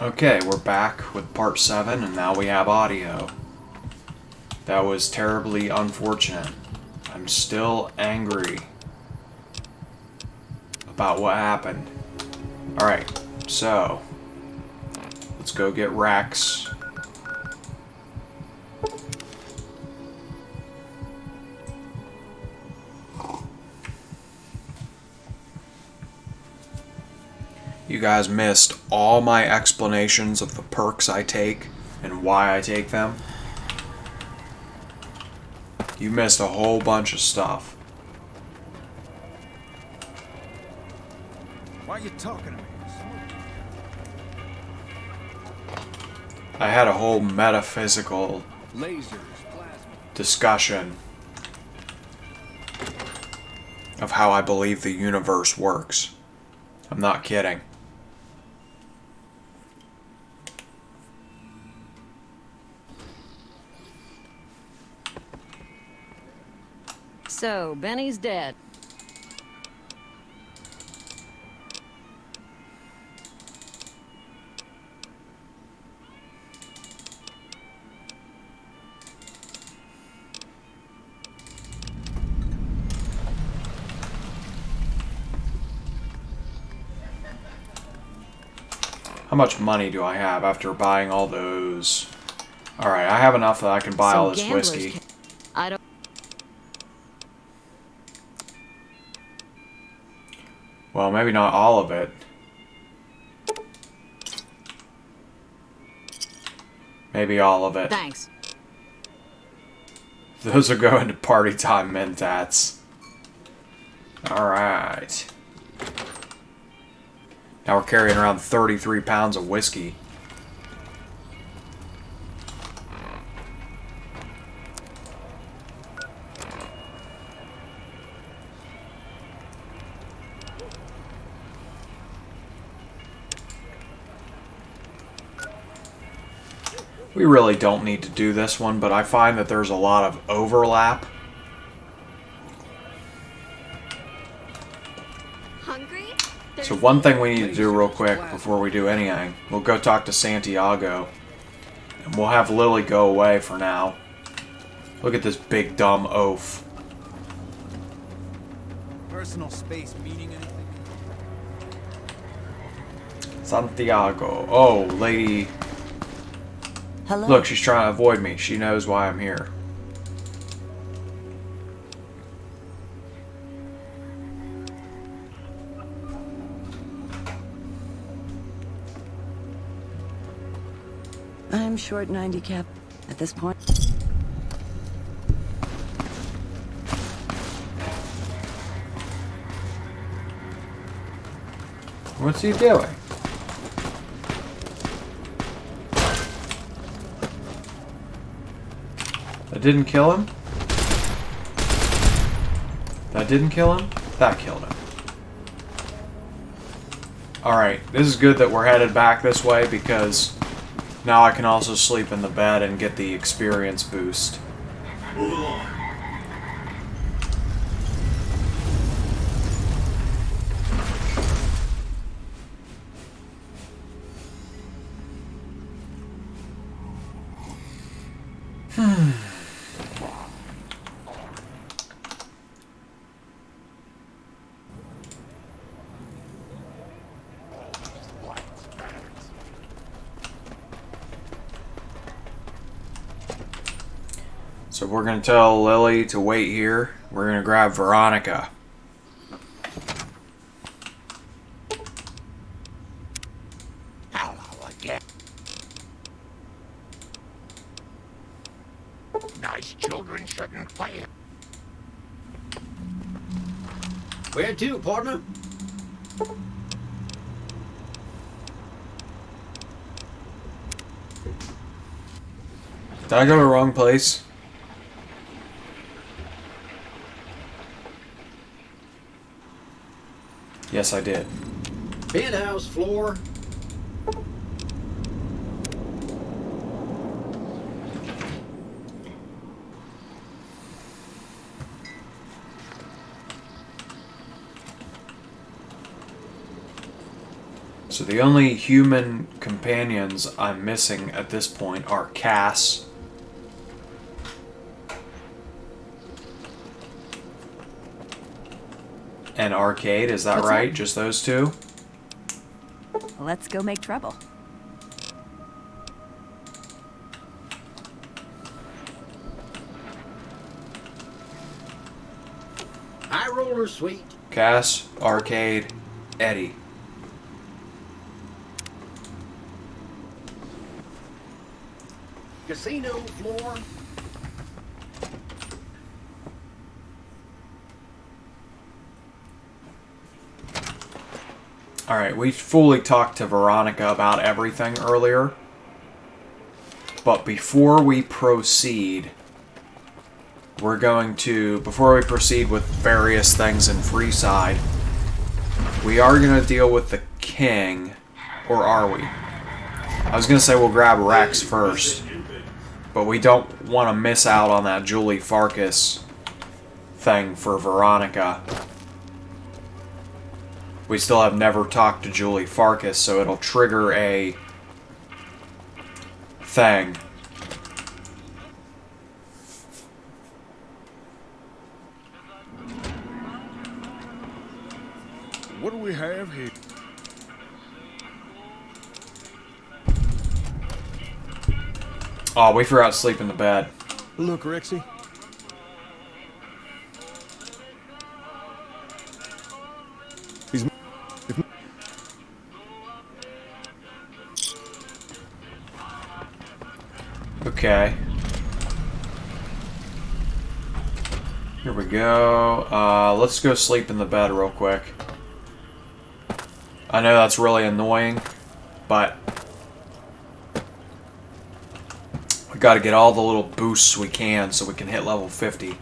Okay, we're back with part 7, and now we have audio. That was terribly unfortunate. I'm still angry about what happened. Alright, so let's go get Rex. You guys missed all my explanations of the perks I take and why I take them. You missed a whole bunch of stuff. Why are you talking to me? I had a whole metaphysical Lasers, plasma. discussion of how I believe the universe works. I'm not kidding. So, Benny's dead. How much money do I have after buying all those? Alright, I have enough that I can buy all this whiskey. I don't. Well, maybe not all of it. Maybe all of it. Thanks. Those are going to party time mentats. Alright. Now we're carrying around 33 pounds of whiskey. We really don't need to do this one, but I find that there's a lot of overlap. Hungry? So one thing we need to do real quick before we do anything, we'll go talk to Santiago. And we'll have Lily go away for now. Look at this big dumb oaf. Personal space meaning anything? Santiago. Oh, lady. Hello. Look, she's trying to avoid me. She knows why I'm here. I'm short 90 cap at this point. What's he doing? That didn't kill him? That didn't kill him? That killed him. Alright, this is good that we're headed back this way because now I can also sleep in the bed and get the experience boost. So we're going to tell Lily to wait here. We're going to grab Veronica. Hello again. Nice children shouldn't play. Where to, partner? Did I go to the wrong place? Yes, I did. Penthouse floor. So the only human companions I'm missing at this point are Cass and Arcade. Is that What's right? that? Just those two? Let's go make trouble. High roller, sweet. Cass, Arcade, Eddie. Casino floor. Alright, we fully talked to Veronica about everything earlier. But before we proceed, we're going to, before we proceed with various things in Freeside, we are going to deal with the king, or are we? I was going to say we'll grab Rex first, but we don't want to miss out on that Julie Farkas thing for Veronica. We still have never talked to Julie Farkas, so it'll trigger a thing. What do we have here? Oh, we forgot to sleep in the bed. Look, Rexy. He's... Okay. Here we go. Let's go sleep in the bed real quick. I know that's really annoying, but we gotta get all the little boosts we can so we can hit level 50.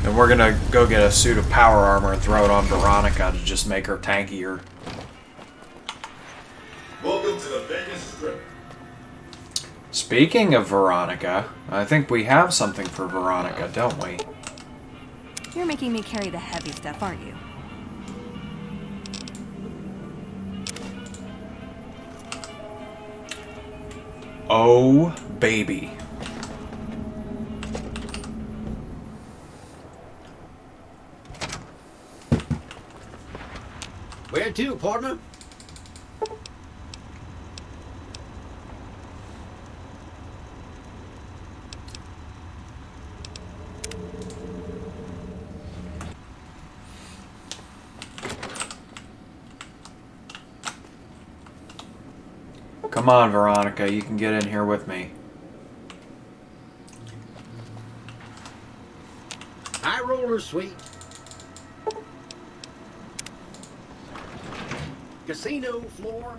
And we're gonna go get a suit of power armor and throw it on Veronica to just make her tankier. Welcome to the Vegas Strip. Speaking of Veronica, I think we have something for Veronica, don't we? You're making me carry the heavy stuff, aren't you? Oh, baby. Where to, partner? Come on, Veronica, you can get in here with me. High roller, sweet. Casino floor.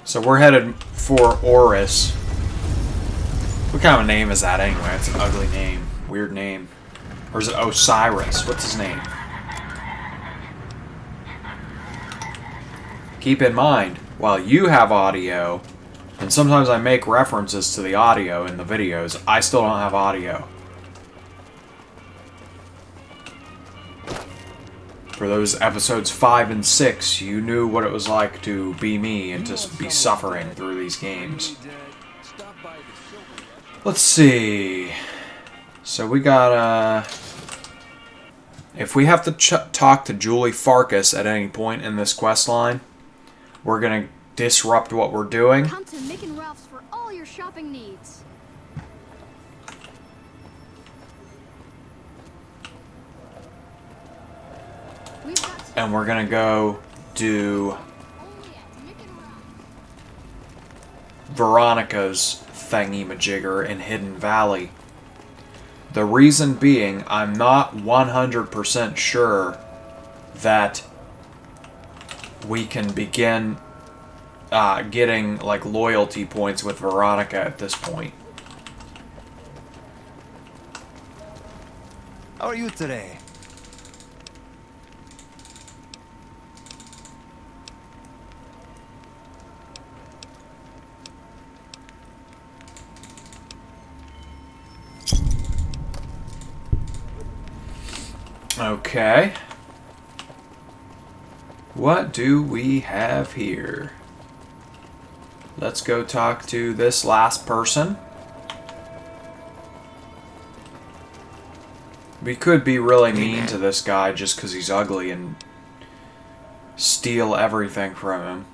So we're headed for Oris. What kind of name is that anyway? It's an ugly name. Weird name. Or is it Osiris? What's his name? Keep in mind, while you have audio, and sometimes I make references to the audio in the videos, I still don't have audio. For those episodes 5 and 6, you knew what it was like to be me and to be suffering through these games. Let's see. So we got, if we have to talk to Julie Farkas at any point in this quest line, we're gonna disrupt what we're doing. Come to Mick and Ralph's for all your shopping needs. We've got And we're gonna go do only at Mick and Ralph's. Veronica's thingy-majigger in Hidden Valley. The reason being, I'm not 100% sure that we can begin getting like loyalty points with Veronica at this point. How are you today? Okay. What do we have here? Let's go talk to this last person. We could be really mean to this guy just because he's ugly and steal everything from him.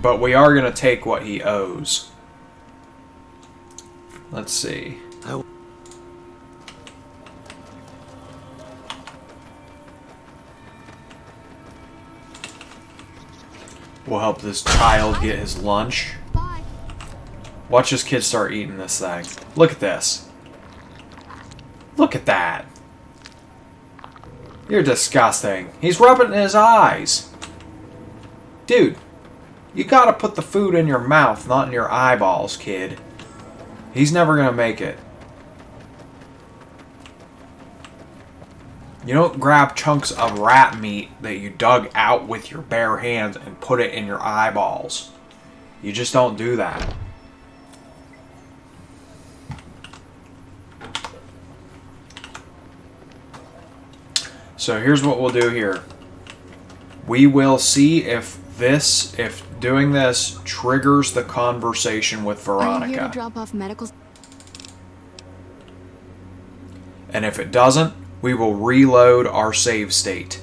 But we are gonna take what he owes. Let's see. We'll help this child get his lunch. Bye. Watch this kid start eating this thing. Look at this. Look at that. You're disgusting. He's rubbing it in his eyes. Dude, you gotta put the food in your mouth, not in your eyeballs, kid. He's never gonna make it. You don't grab chunks of rat meat that you dug out with your bare hands and put it in your eyeballs. You just don't do that. So here's what we'll do here. We will see if doing this triggers the conversation with Are you here to Veronica. drop off medical? And if it doesn't, we will reload our save state.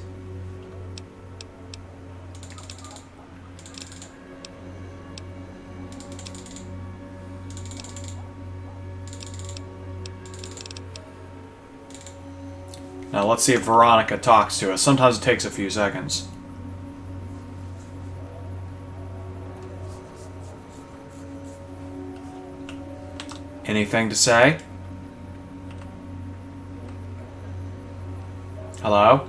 Now let's see if Veronica talks to us. Sometimes it takes a few seconds. Anything to say? Hello?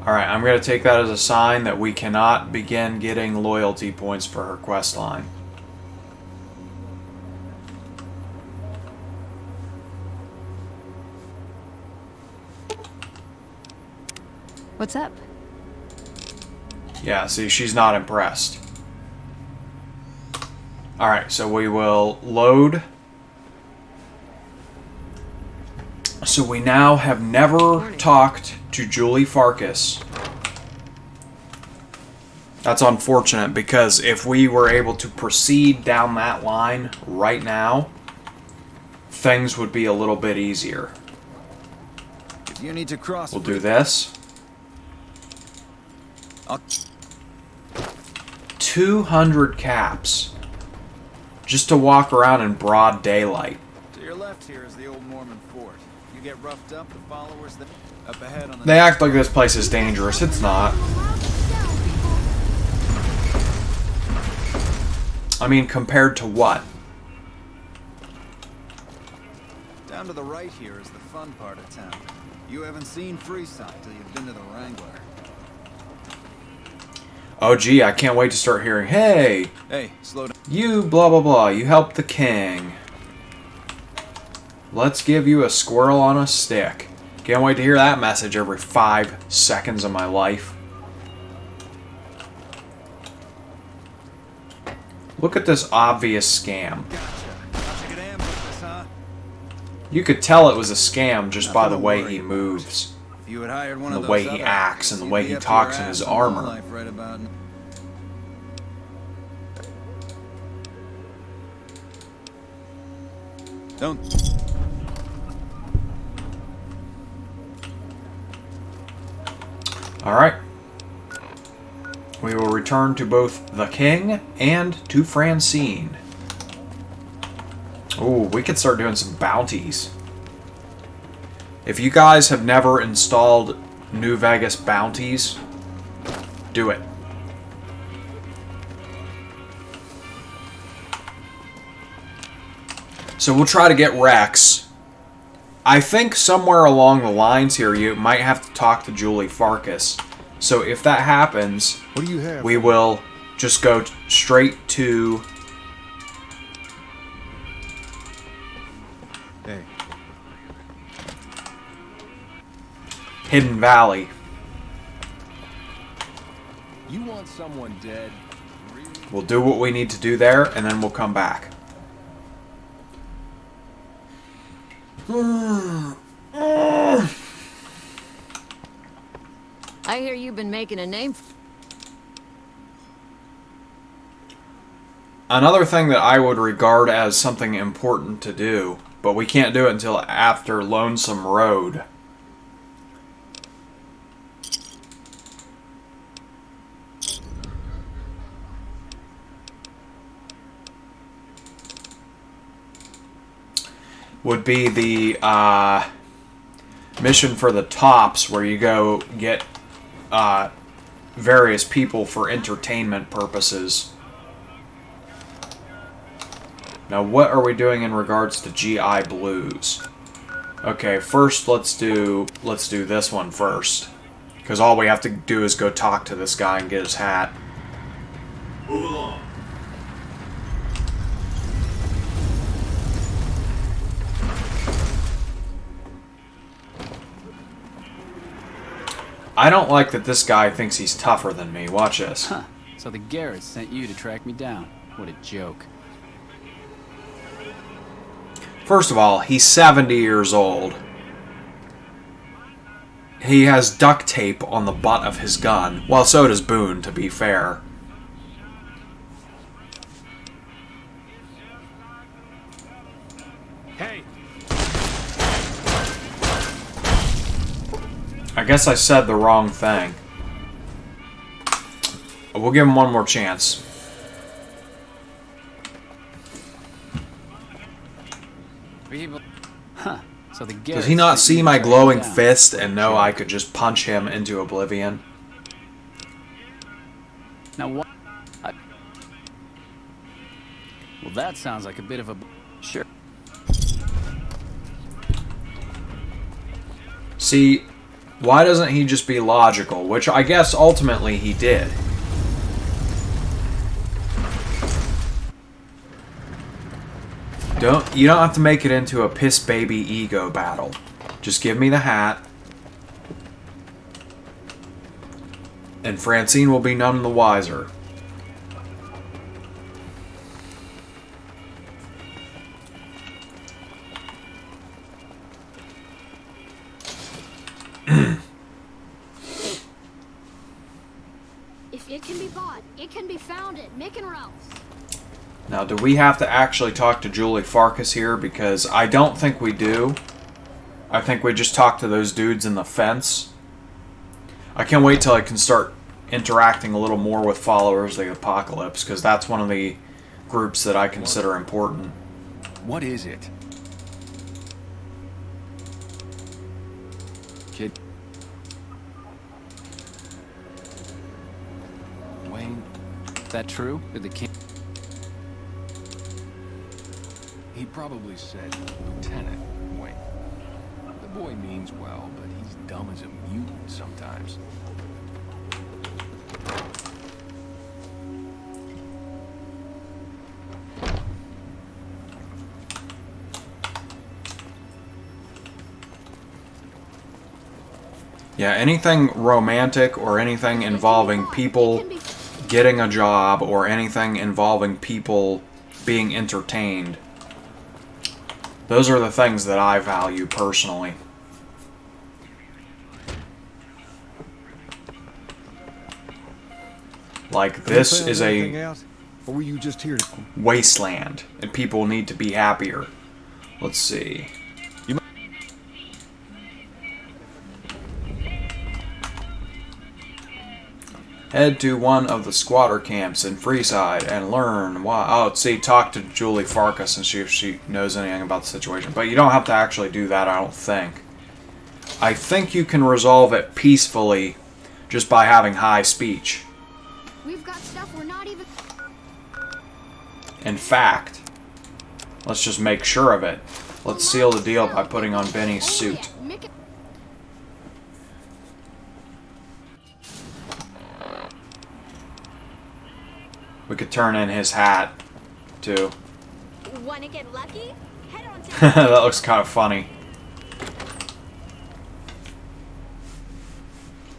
Alright, I'm going to take that as a sign that we cannot begin getting loyalty points for her quest line. What's up? Yeah, see, she's not impressed. Alright, so we will load. So we now have never talked to Julie Farkas. That's unfortunate because if we were able to proceed down that line right now, things would be a little bit easier. If you need to cross, We'll do this. I'll 200 caps. Just to walk around in broad daylight. To your left here is the old Mormon Fort. You get roughed up, the followers that up ahead on the They act like this place is dangerous. It's not. I mean, compared to what? down to the right here is the fun part of town. You haven't seen Freeside till you've been to the Wrangler. Oh gee, I can't wait to start hearing, hey, Hey, slow down. you blah blah blah, you helped the king. Let's give you a squirrel on a stick. Can't wait to hear that message every 5 seconds of my life. Look at this obvious scam. Gotcha. Thought you could ambush us, huh? You could tell it was a scam just by Nothing the to way worry he about. moves. If you had hired one And of the those way he other acts and the you'd way be he up to talks your in his ass in armor. life right about now. Don't. Alright. We will return to both the king and to Francine. Ooh, we could start doing some bounties. If you guys have never installed New Vegas bounties, do it. So we'll try to get Rex I think somewhere along the lines here, you might have to talk to Julie Farkas. So if that happens, What do you have? we will just go straight to... Hey, Hidden Valley. you want someone dead? We'll do what we need to do there, and then we'll come back. I hear you've been making a name. Another thing that I would regard as something important to do, but we can't do it until after Lonesome Road. Would be the mission for the tops, where you go get various people for entertainment purposes. Now, what are we doing in regards to GI Blues? Okay, first let's do this one first, because all we have to do is go talk to this guy and get his hat. Move along. I don't like that this guy thinks he's tougher than me. Watch this. Huh. So the Garretts sent you to track me down. What a joke. First of all, he's 70 years old. He has duct tape on the butt of his gun. Well, so does Boone, to be fair. Hey, I guess I said the wrong thing. We'll give him one more chance. Huh. So the Does he not see my glowing fist and know I could just punch him into oblivion? Now what? Well, that sounds like a bit of a... Sure. See, why doesn't he just be logical? Which I guess ultimately he did. You don't have to make it into a piss baby ego battle. Just give me the hat. And Francine will be none the wiser. If it can be bought, it can be found at Mick and Ralph's. Now, do we have to actually talk to Julie Farkas here? Because I don't think we do. I think we just talk to those dudes in the fence. I can't wait till I can start interacting a little more with followers of the Apocalypse, because that's one of the groups that I consider important. what is it? Kid. Wayne, Is that true? Did the king... he probably said Lieutenant Wayne. The boy means well, but he's dumb as a mutant sometimes. Yeah, anything romantic or anything involving people getting a job or anything involving people being entertained, those are the things that I value personally. Like, this is a Out? Or were you just here to... wasteland, and people need to be happier. Let's see. Head to one of the squatter camps in Freeside and learn why. Oh, see, talk to Julie Farkas and see if she knows anything about the situation. But you don't have to actually do that, I don't think. I think you can resolve it peacefully just by having high speech. We've got stuff we're not even... In fact, let's just make sure of it. Let's seal the deal by putting on Benny's suit. We could turn in his hat, too. Wanna get lucky? Head on to That looks kind of funny.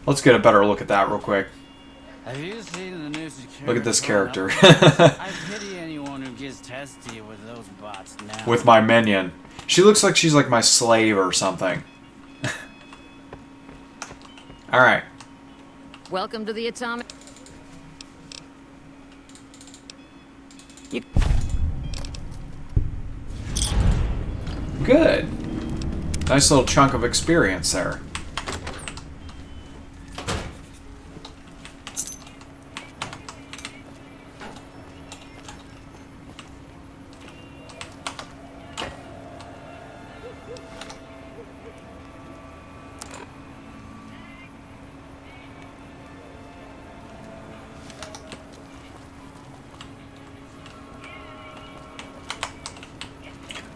Let's get a better look at that real quick. Have you seen the new security? Look at this character. I pity anyone who gets testy with those bots now. With my minion. She looks like she's like my slave or something. Alright. Welcome to the atomic... Good. Nice little chunk of experience there.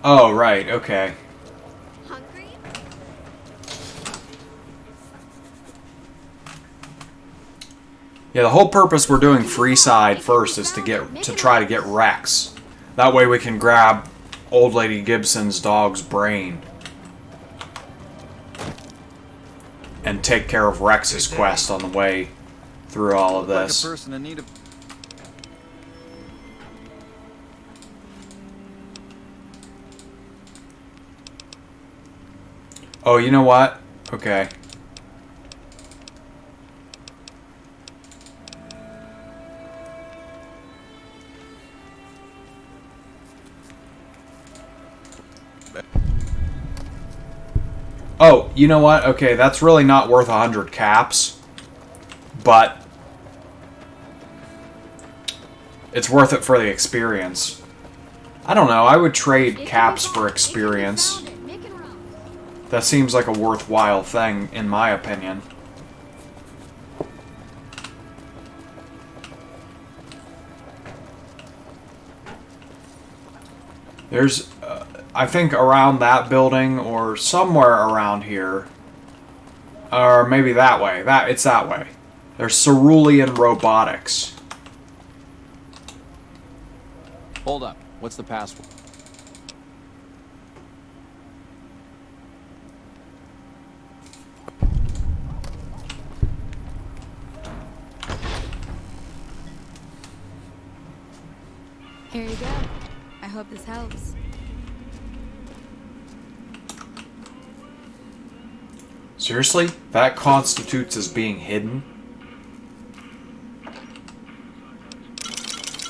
Oh, right, okay. Hungry? Yeah, the whole purpose we're doing Freeside first is to try to get Rex. That way we can grab Old Lady Gibson's dog's brain. And take care of Rex's quest on the way through all of this. Like a person in need of... Oh, you know what? Okay. Oh, you know what? Okay, that's really not worth 100 caps. But it's worth it for the experience. I don't know, I would trade caps for experience. That seems like a worthwhile thing, in my opinion. There's, I think around that building, or somewhere around here, or maybe that way. It's that way. There's Cerulean Robotics. Hold up. What's the password? Here you go. I hope this helps. Seriously? That constitutes as being hidden?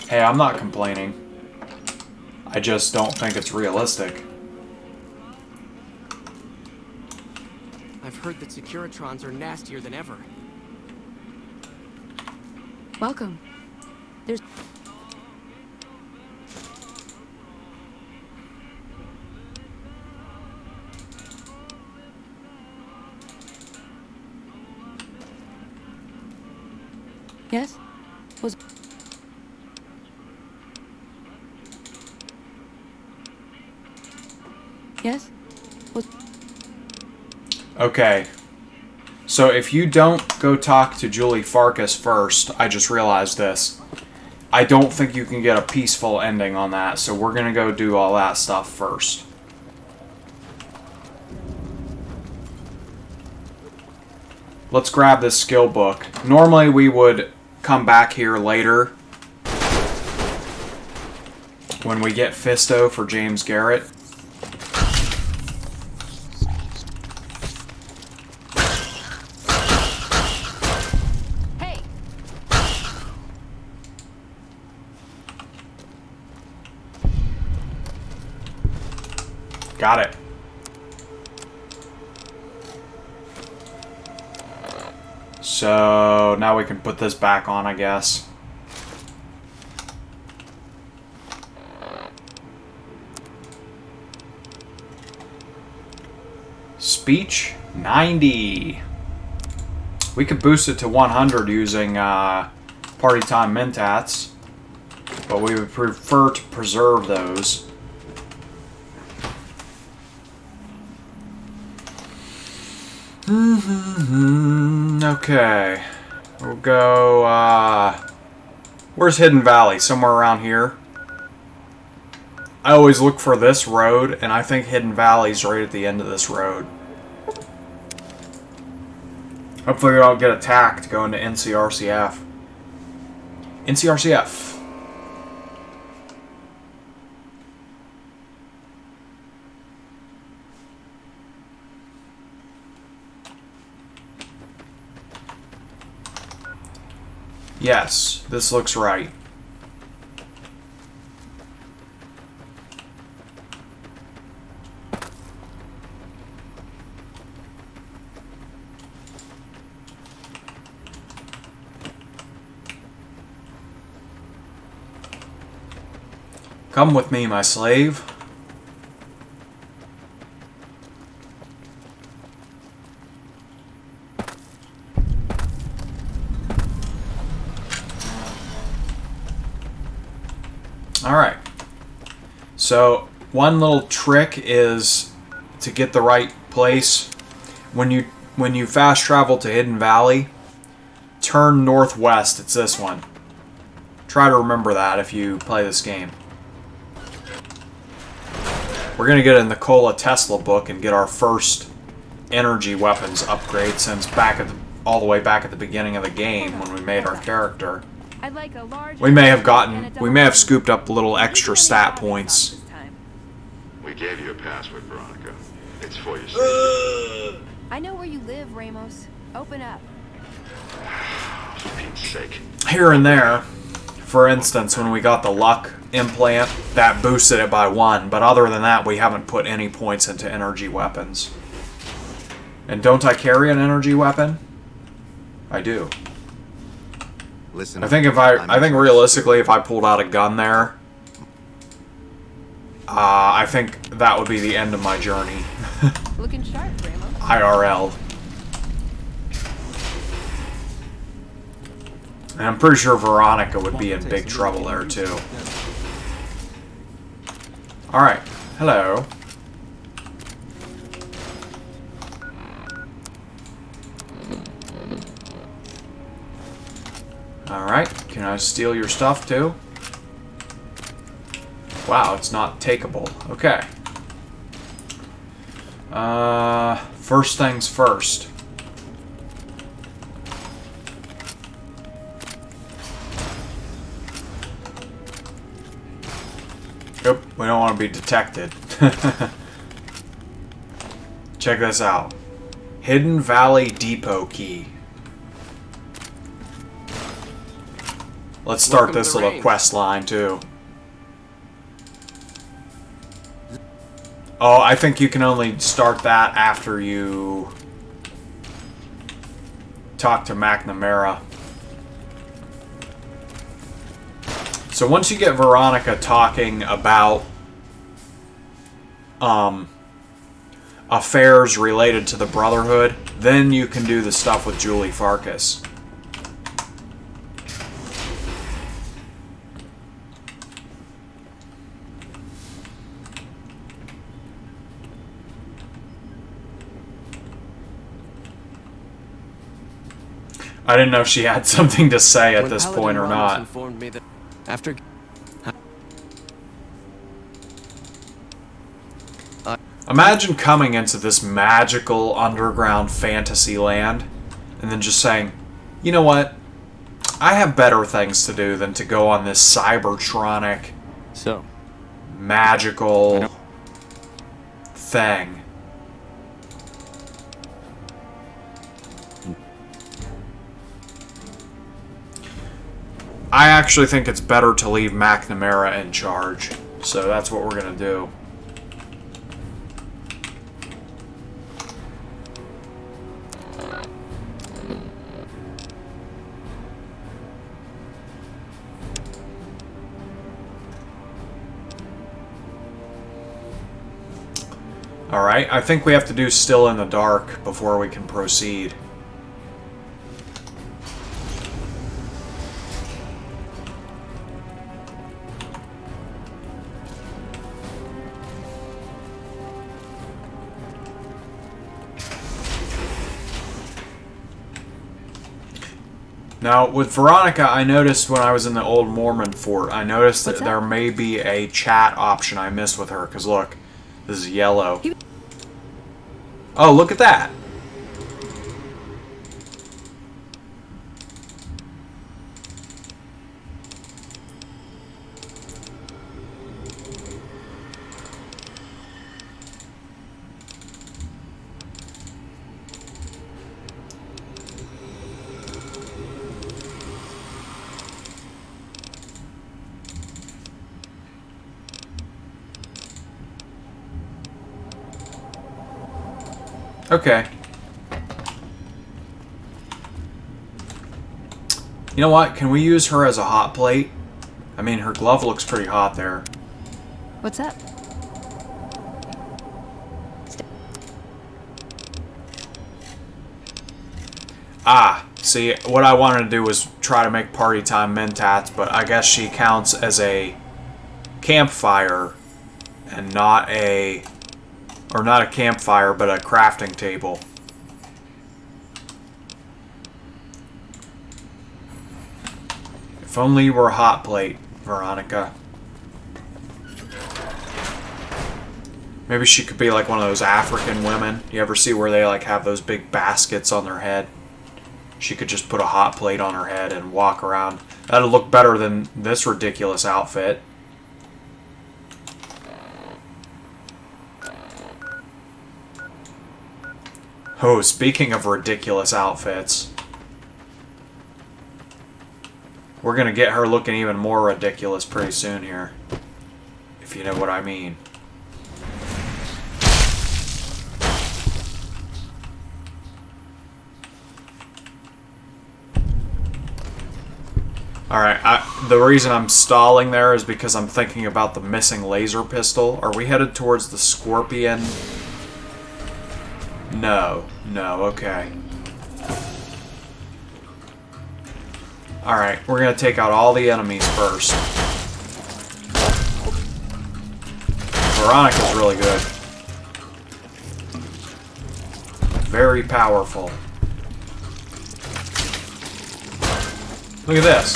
Hey, I'm not complaining. I just don't think it's realistic. I've heard that Securitrons are nastier than ever. Welcome. There's... Yes? Was... Yes? Was... Okay. So if you don't go talk to Julie Farkas first, I just realized this. I don't think you can get a peaceful ending on that, so we're gonna go do all that stuff first. Let's grab this skill book. Normally we would come back here later when we get Fisto for James Garrett. Hey! Got it. So now we can put this back on, I guess. Speech 90. We could boost it to 100 using Party Time Mentats, but we would prefer to preserve those. Okay. We'll go, where's Hidden Valley? Somewhere around here. I always look for this road, and I think Hidden Valley's right at the end of this road. Hopefully we don't get attacked going to NCRCF. NCRCF. Yes, this looks right. Come with me, my slave. Alright. So, one little trick is to get the right place. When you fast travel to Hidden Valley, turn northwest. It's this one. Try to remember that if you play this game. We're going to get in the Nikola Tesla book and get our first energy weapons upgrade since all the way back at the beginning of the game when we made our character. I'd like a large We may have scooped up little extra stat points. We gave you a password, Veronica. It's for your safety. I know where you live, Ramos. Open up. For Pete's sake. Here and there. For instance, when we got the luck implant, that boosted it by 1, but other than that, we haven't put any points into energy weapons. And don't I carry an energy weapon? I do. Listen. I think realistically, if I pulled out a gun there, I think that would be the end of my journey. Looking sharp, Ramos. IRL. And I'm pretty sure Veronica would be in big trouble there, too. Alright. Hello. Alright. Can I steal your stuff, too? Wow, it's not takeable. Okay. First things first. Yep, we don't want to be detected. Check this out. Hidden Valley Depot Key. Let's start this little quest line, too. Oh, I think you can only start that after you talk to McNamara. So once you get Veronica talking about affairs related to the Brotherhood, then you can do the stuff with Julie Farkas. I didn't know if she had something to say at this point or not. Informed me that after Imagine coming into this magical underground fantasy land and then just saying, you know what? I have better things to do than to go on this cybertronic magical thing. I actually think it's better to leave McNamara in charge, so that's what we're going to do. Alright, I think we have to do Still in the Dark before we can proceed. Now, with Veronica, I noticed when I was in the old Mormon Fort, I noticed that What's that? there may be a chat option I missed with her. Because look, this is yellow. Oh, look at that. Okay. You know what? Can we use her as a hot plate? I mean, her glove looks pretty hot there. What's up? Ah, see, what I wanted to do was try to make party time mentats, but I guess she counts as a campfire and not a... Or not a campfire, but a crafting table. If only you were a hot plate, Veronica. Maybe she could be like one of those African women. You ever see where they like have those big baskets on their head? She could just put a hot plate on her head and walk around. That'd look better than this ridiculous outfit. Oh, speaking of ridiculous outfits, we're gonna get her looking even more ridiculous pretty soon here, if you know what I mean. Alright, the reason I'm stalling there is because I'm thinking about the missing laser pistol. Are we headed towards the Scorpion? No, okay. Alright, we're gonna take out all the enemies first. Veronica's really good. Very powerful. Look at this.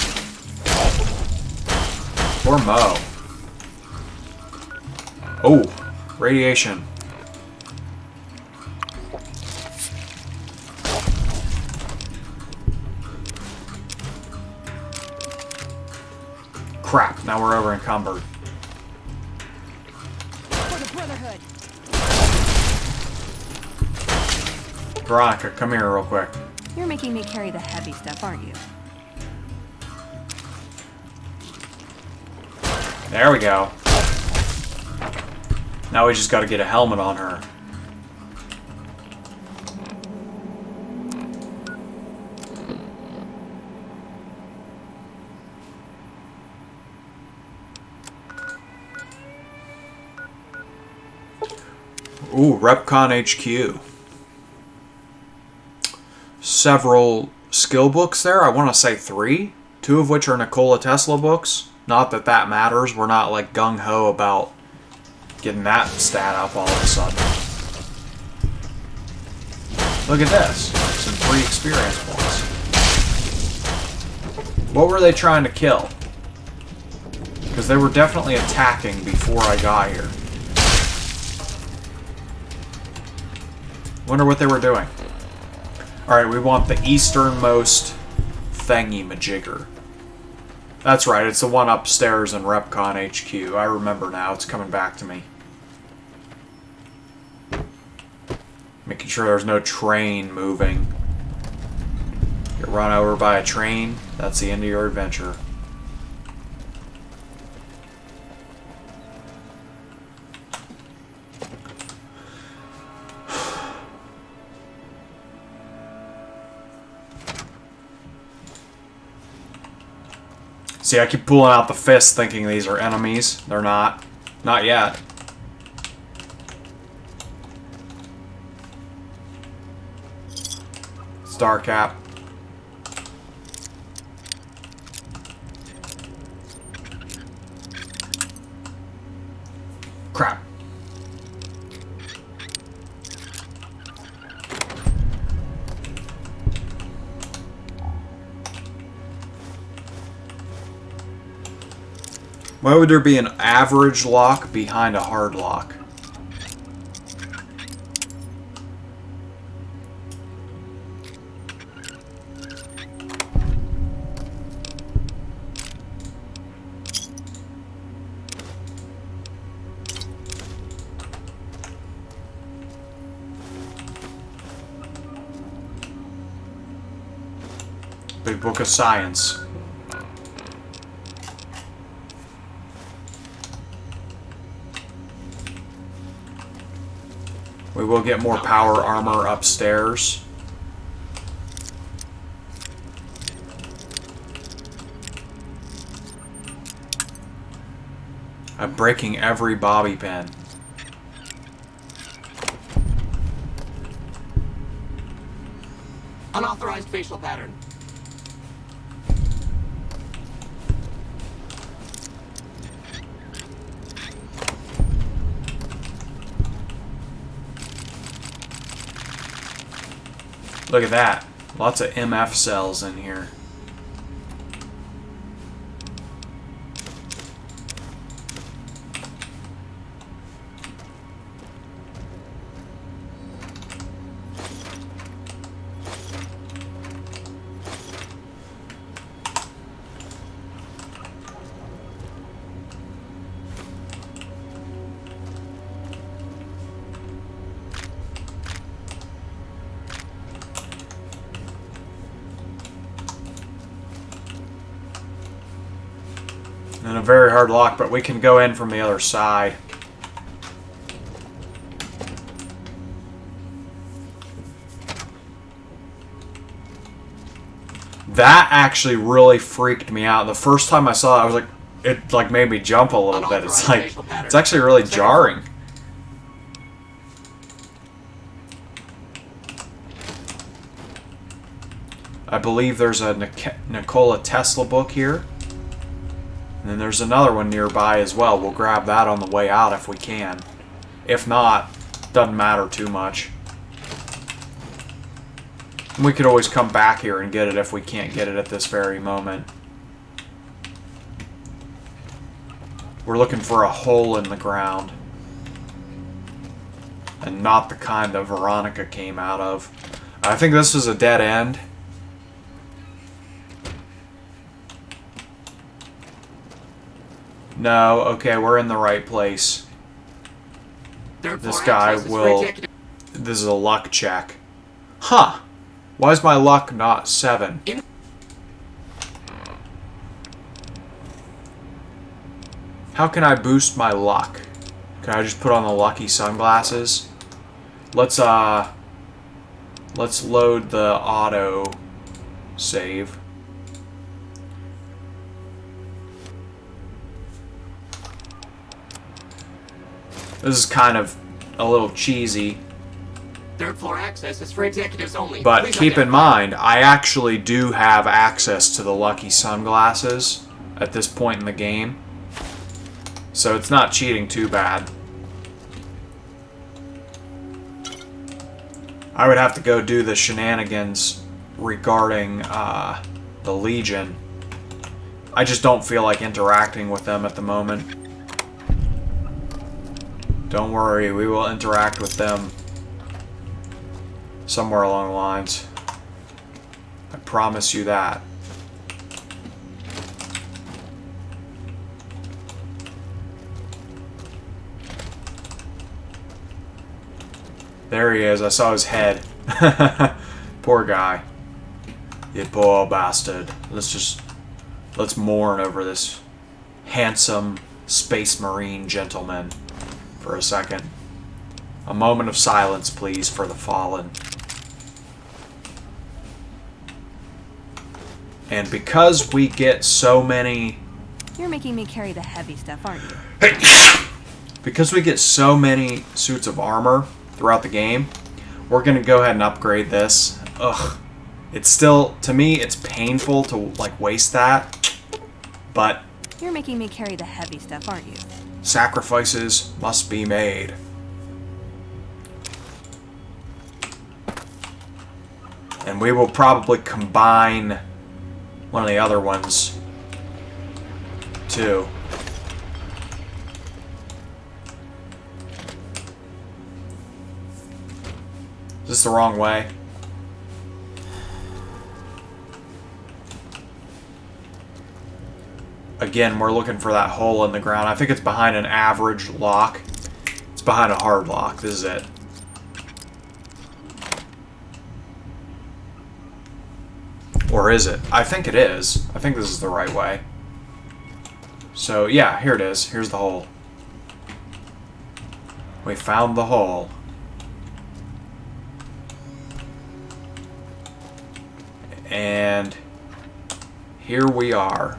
Poor Mo. Oh, radiation. Crap, now we're over encumbered. For the Brotherhood. Veronica, come here real quick. You're making me carry the heavy stuff, aren't you? There we go. Now we just gotta get a helmet on her. Ooh, Repcon HQ. Several skill books there. I want to say 3. 2 of which are Nikola Tesla books. Not that that matters. We're not like gung-ho about getting that stat up all of a sudden. Look at this. Some free experience points. What were they trying to kill? Because they were definitely attacking before I got here. Wonder what they were doing. Alright, we want the easternmost thingy-majigger. That's right, it's the one upstairs in Repcon HQ. I remember now, it's coming back to me. Making sure there's no train moving. Get run over by a train, that's the end of your adventure. See, I keep pulling out the fist thinking these are enemies. They're not. Not yet. Star cap. Crap. Why would there be an average lock behind a hard lock? Big Book of Science. We will get more power armor upstairs. I'm breaking every bobby pin. Unauthorized facial pattern. Look at that. Lots of MF cells in here. And a very hard lock, but we can go in from the other side. That actually really freaked me out. The first time I saw it, I was like, it like made me jump a little bit. It's like, it's actually really jarring. I believe there's a Nikola Tesla book here. And then there's another one nearby as well. We'll grab that on the way out if we can. If not, doesn't matter too much. And we could always come back here and get it if we can't get it at this very moment. We're looking for a hole in the ground. And not the kind that Veronica came out of. I think this is a dead end. No, okay, we're in the right place. This guy will... This is a luck check. Huh. Why is my luck not 7? How can I boost my luck? Can I just put on the lucky sunglasses? Let's load the auto save. This is kind of a little cheesy. Third floor access is for executives only. But keep in mind, I actually do have access to the lucky sunglasses at this point in the game. So it's not cheating too bad. I would have to go do the shenanigans regarding the Legion. I just don't feel like interacting with them at the moment. Don't worry, we will interact with them somewhere along the lines. I promise you that. There he is. I saw his head. Poor guy. You poor bastard. Let's mourn over this handsome space marine gentleman for a second. A moment of silence, please, for the fallen. And because we get so many... You're making me carry the heavy stuff, aren't you? Hey! Because we get so many suits of armor throughout the game, we're going to go ahead and upgrade this. Ugh. It's still, to me, it's painful to, like, waste that. But... You're making me carry the heavy stuff, aren't you? Sacrifices must be made. And we will probably combine one of the other ones, too. Is this the wrong way? Again, we're looking for that hole in the ground. I think it's behind an average lock. It's behind a hard lock. This is it. Or is it? I think it is. I think this is the right way. So, yeah, here it is. Here's the hole. We found the hole. And here we are.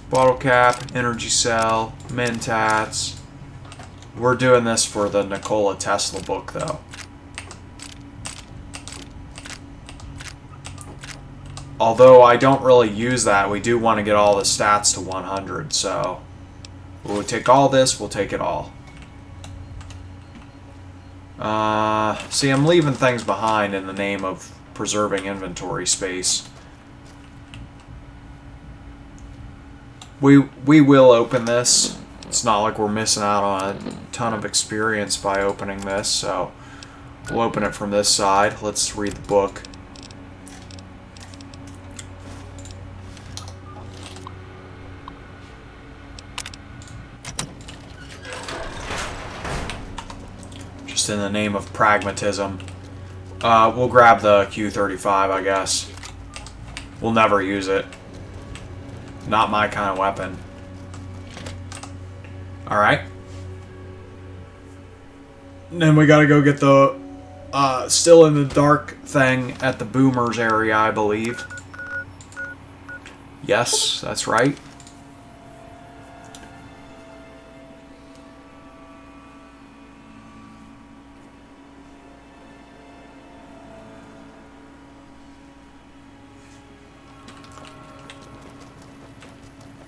Bottle cap, energy cell, mentats. We're doing this for the Nikola Tesla book, though. Although I don't really use that, we do want to get all the stats to 100, so we'll take all this, we'll take it all. See, I'm leaving things behind in the name of preserving inventory space. We will open this. It's not like we're missing out on a ton of experience by opening this, so we'll open it from this side. Let's read the book. Just in the name of pragmatism. We'll grab the Q-35, I guess. We'll never use it. Not my kind of weapon. Alright. Then we gotta go get the still in the dark thing at the boomers area, I believe. Yes, that's right.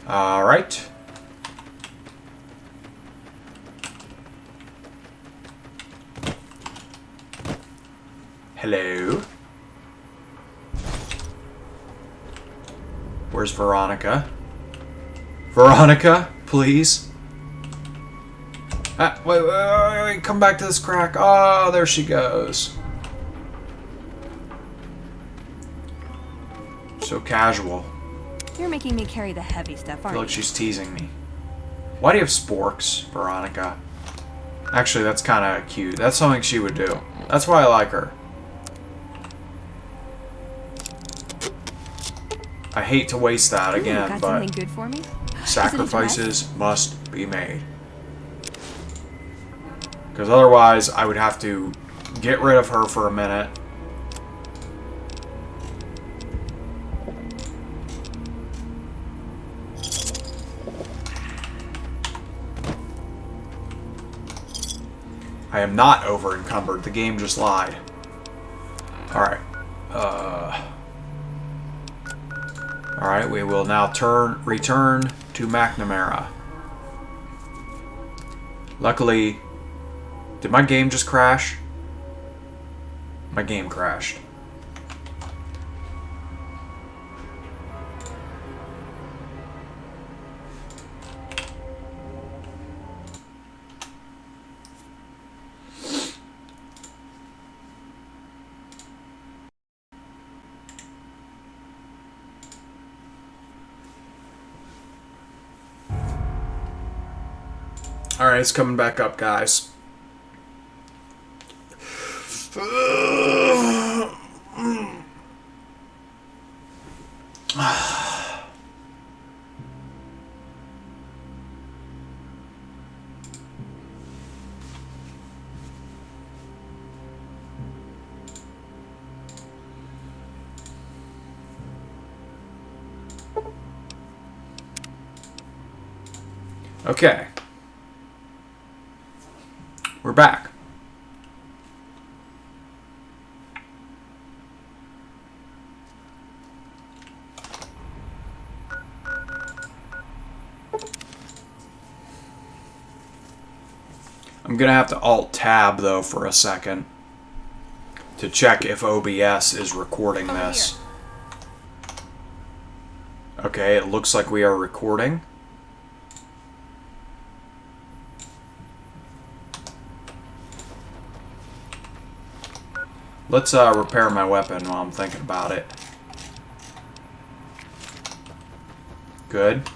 Alright. Hello. Where's Veronica? Veronica, please. Wait, come back to this crack. Oh, there she goes. So casual. You're making me carry the heavy stuff, I aren't feel you? like she's teasing me. Why do you have sporks, Veronica? Actually, that's kind of cute. That's something she would do. That's why I like her. I hate to waste that again, got but something good for me? sacrifices must be made. Because otherwise, I would have to get rid of her for a minute. I am not over encumbered. The game just lied. Alright. Alright, we will now return to McNamara. Luckily, did my game just crash? My game crashed. Alright, it's coming back up, guys. Okay. We're back. I'm gonna have to Alt-Tab though for a second to check if OBS is recording this. Okay, it looks like we are recording. Let's repair my weapon while I'm thinking about it. Good.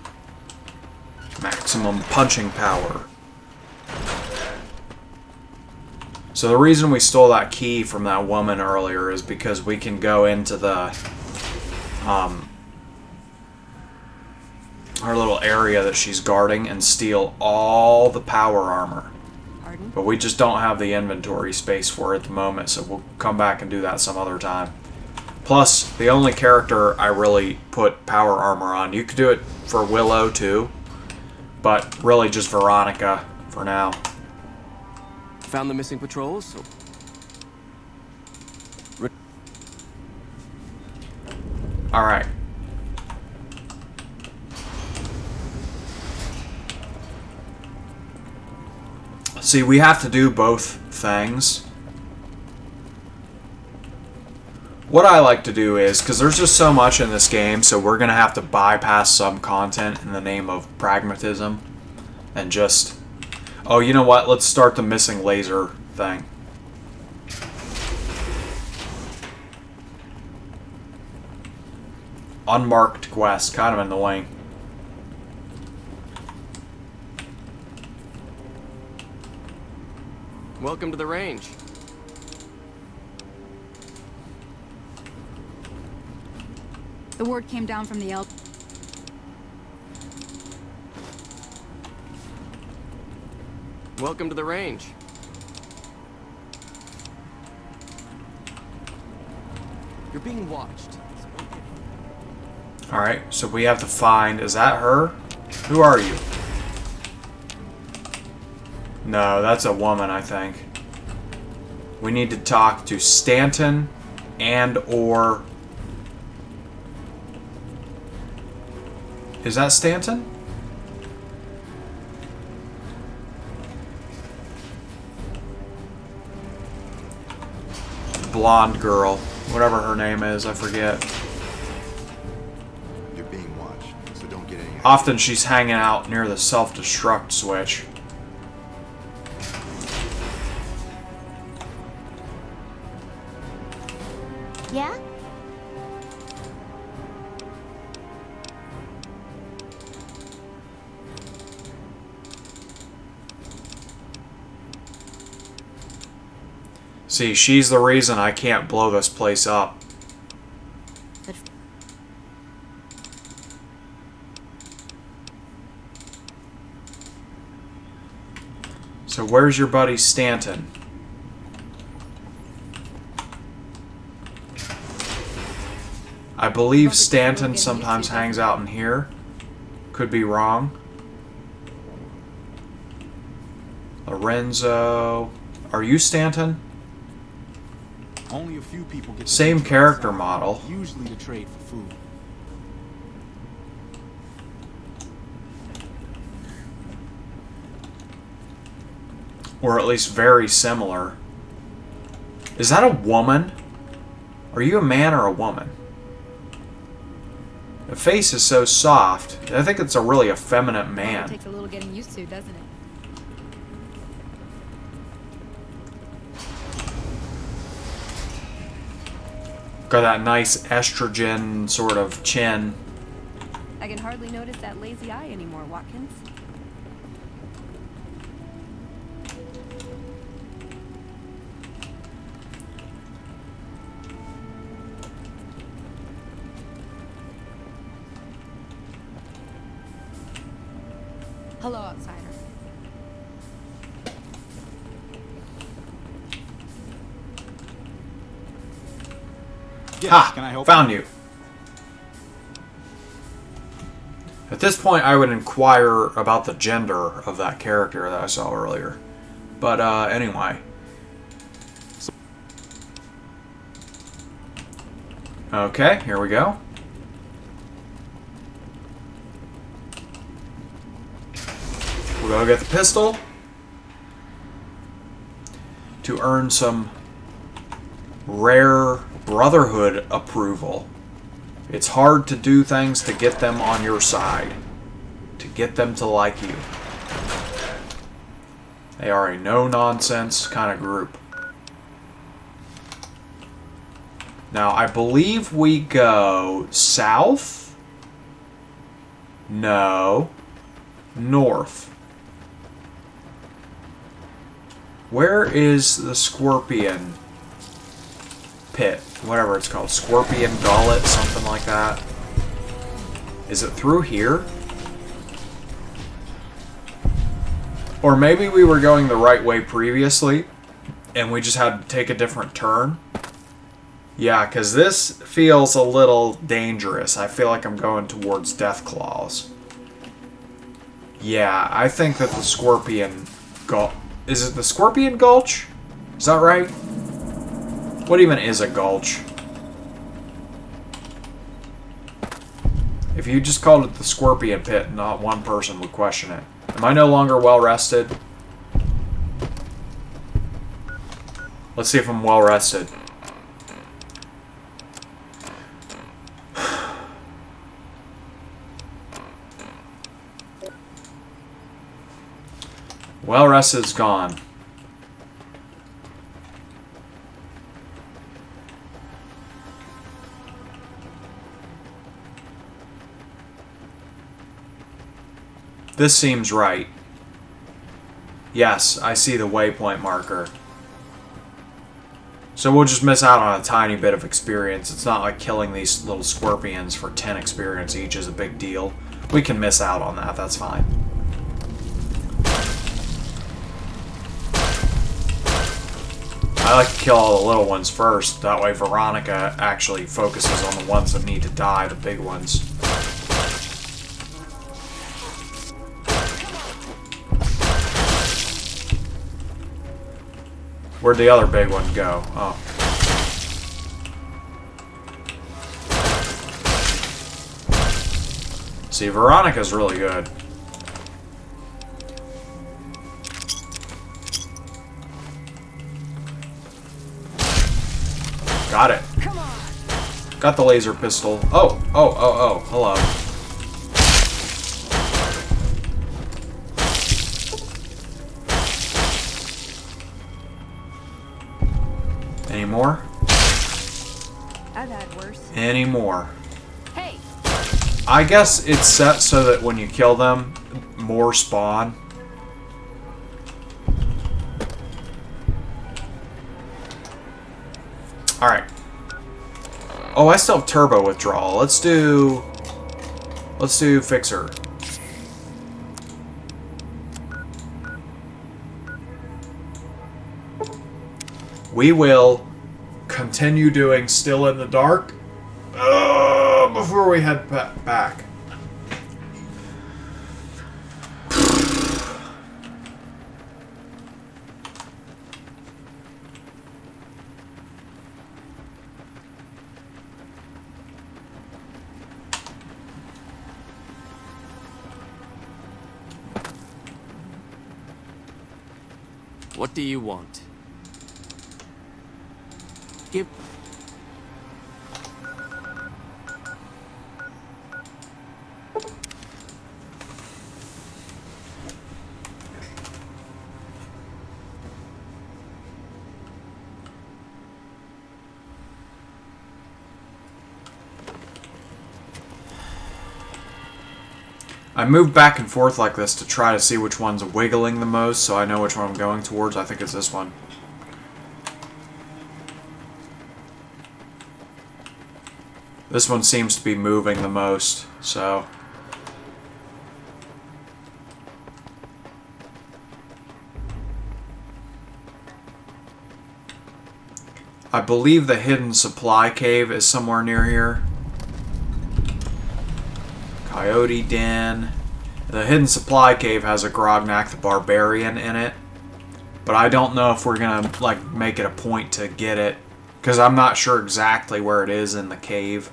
Maximum punching power. So the reason we stole that key from that woman earlier is because we can go into the our little area that she's guarding and steal all the power armor. Pardon? But we just don't have the inventory space for it at the moment, so we'll come back and do that some other time. Plus, the only character I really put power armor on, you could do it for Willow too, but really just Veronica for now. Found the missing patrols? So... Alright. See, we have to do both things. What I like to do is, because there's just so much in this game, so we're going to have to bypass some content in the name of pragmatism. And just... Oh, you know what? Let's start the missing laser thing. Unmarked quest, kind of annoying. Welcome to the range. The word came down from the Welcome to the range. You're being watched. Alright, so we have to find... Is that her? Who are you? No, that's a woman, I think. We need to talk to Stanton and or... Is that Stanton? Blonde girl. Whatever her name is, I forget. You're being watched, so don't get any... Often she's hanging out near the self-destruct switch. Yeah? See, she's the reason I can't blow this place up. So where's your buddy Stanton? I believe Stanton sometimes hangs out in here. Could be wrong. Lorenzo. Are you Stanton? Only a few people get Same character model. Usually to trade for food. Or at least very similar. Is that a woman? Are you a man or a woman? The face is so soft. I think it's a really effeminate man. It takes a little getting used to, doesn't it? Got that nice estrogen sort of chin. I can hardly notice that lazy eye anymore, Watkins. Hello, outsider. Yes, Ha! can I help Found you. At this point, I would inquire about the gender of that character that I saw earlier. But, anyway. Okay, here we go. We'll go get the pistol to earn some rare Brotherhood approval. It's hard to do things to get them on your side, to get them to like you. They are a no-nonsense kind of group. Now, I believe we go south? No. North. Where is the scorpion pit? Whatever it's called. Scorpion gullet, something like that. Is it through here? Or maybe we were going the right way previously, and we just had to take a different turn. Yeah, because this feels a little dangerous. I feel like I'm going towards Death Claws. Yeah, I think that the Scorpion Gulch... Is it the Scorpion Gulch? Is that right? What even is a gulch? If you just called it the Scorpion Pit, not one person would question it. Am I no longer well rested? Let's see if I'm well rested. Well rested is gone. This seems right. Yes, I see the waypoint marker. So we'll just miss out on a tiny bit of experience. It's not like killing these little scorpions for 10 experience each is a big deal. We can miss out on that, that's fine. I like to kill all the little ones first. That way Veronica actually focuses on the ones that need to die, the big ones. Where'd the other big one go? Oh. See, Veronica's really good. Got it. Got the laser pistol. Oh, hello. Any more? I've had worse. Any more? Hey. I guess it's set so that when you kill them, more spawn. Alright. Oh, I still have turbo withdrawal. Let's do Fixer. We will continue doing Still in the Dark before we head back. What do you want? Give... I move back and forth like this to try to see which one's wiggling the most, so I know which one I'm going towards. I think it's this one. This one seems to be moving the most, so... I believe the hidden supply cave is somewhere near here. Coyote Den. The hidden supply cave has a Grognak the Barbarian in it. But I don't know if we're gonna like make it a point to get it. Because I'm not sure exactly where it is in the cave.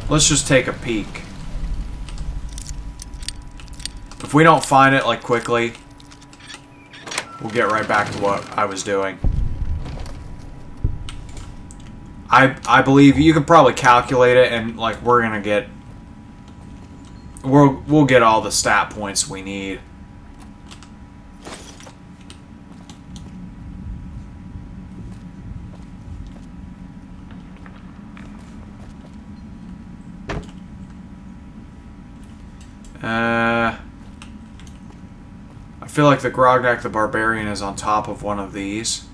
Let's just take a peek. If we don't find it like quickly, we'll get right back to what I was doing. I believe you could probably calculate it, and like we're gonna get, we'll get all the stat points we need. feel like the Grognak the Barbarian is on top of one of these.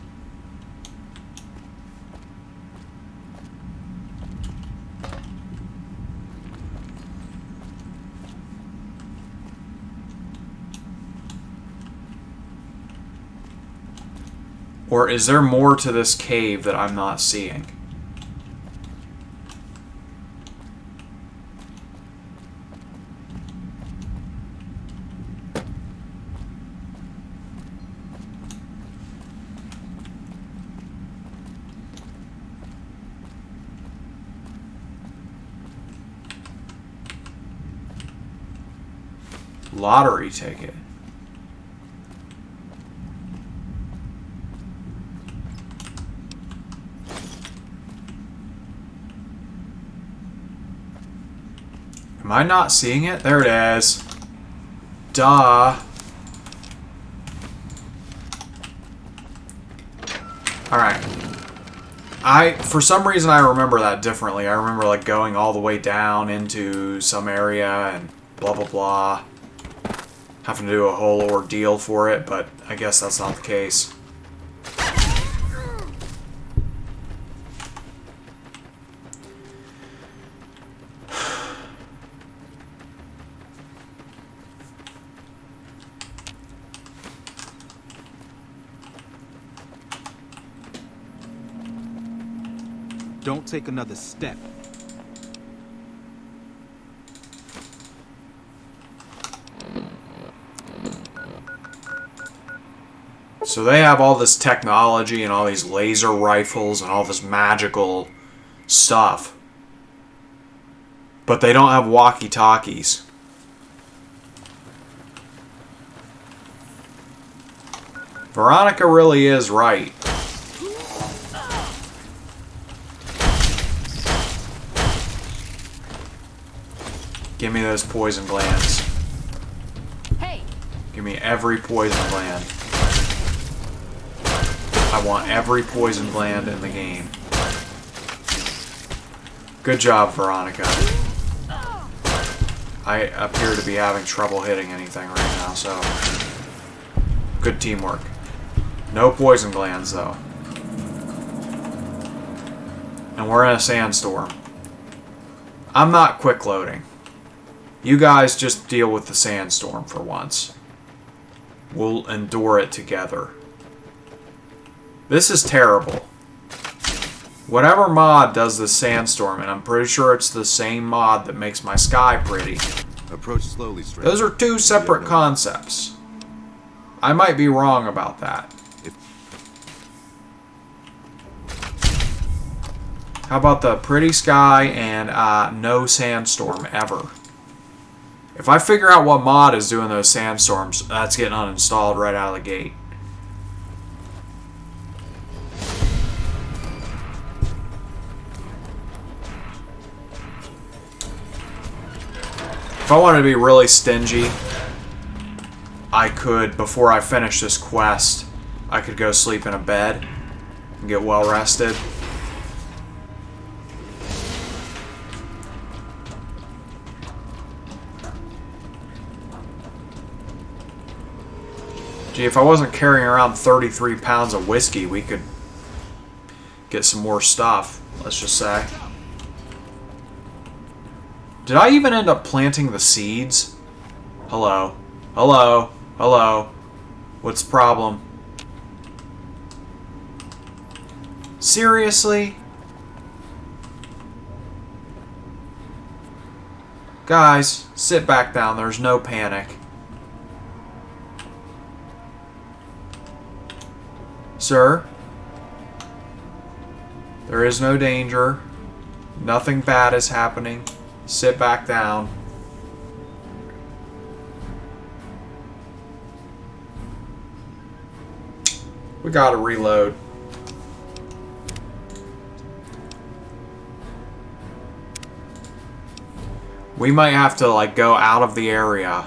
Or is there more to this cave that I'm not seeing? Lottery ticket. Am I not seeing it? There it is. Duh. Alright. For some reason I remember that differently. I remember like going all the way down into some area and blah blah blah. Having to do a whole ordeal for it, but I guess that's not the case. Don't take another step. So they have all this technology and all these laser rifles and all this magical stuff. But they don't have walkie-talkies. Veronica really is right. Give me those poison glands. Hey. Give me every poison gland. I want every poison gland in the game. Good job, Veronica. I appear to be having trouble hitting anything right now, so... Good teamwork. No poison glands, though. And we're in a sandstorm. I'm not quick loading. You guys just deal with the sandstorm for once. We'll endure it together. This is terrible. Whatever mod does this sandstorm, and I'm pretty sure it's the same mod that makes my sky pretty. Approach slowly, straight. Those are two separate concepts. I might be wrong about that. How about the pretty sky and no sandstorm ever? If I figure out what mod is doing those sandstorms, that's getting uninstalled right out of the gate. If I wanted to be really stingy, I could, before I finish this quest, I could go sleep in a bed and get well rested. Gee, if I wasn't carrying around 33 pounds of whiskey, we could get some more stuff, let's just say. Did I even end up planting the seeds? Hello. Hello. Hello. What's the problem? Seriously? Guys, sit back down. There's no panic. Sir? There is no danger. Nothing bad is happening. Sit back down. We gotta reload. We might have to, like, go out of the area.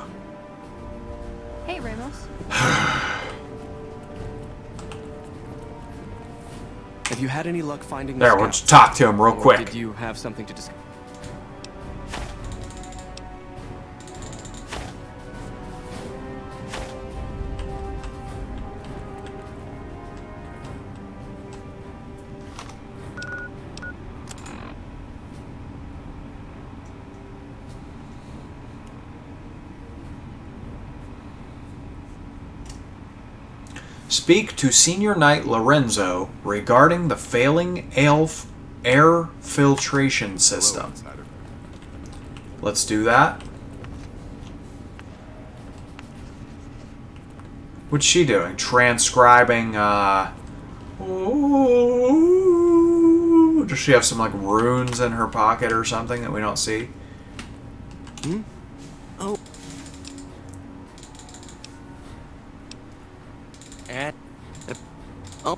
Hey, Ramos. Have you had any luck finding There, the we'll scout? just talk to him real Or quick. Did you have something to discuss? Speak to Senior Knight Lorenzo regarding the failing air filtration system. Let's do that. What's she doing? Transcribing, Does she have some, like, runes in her pocket or something that we don't see? Hmm? Oh. Oh.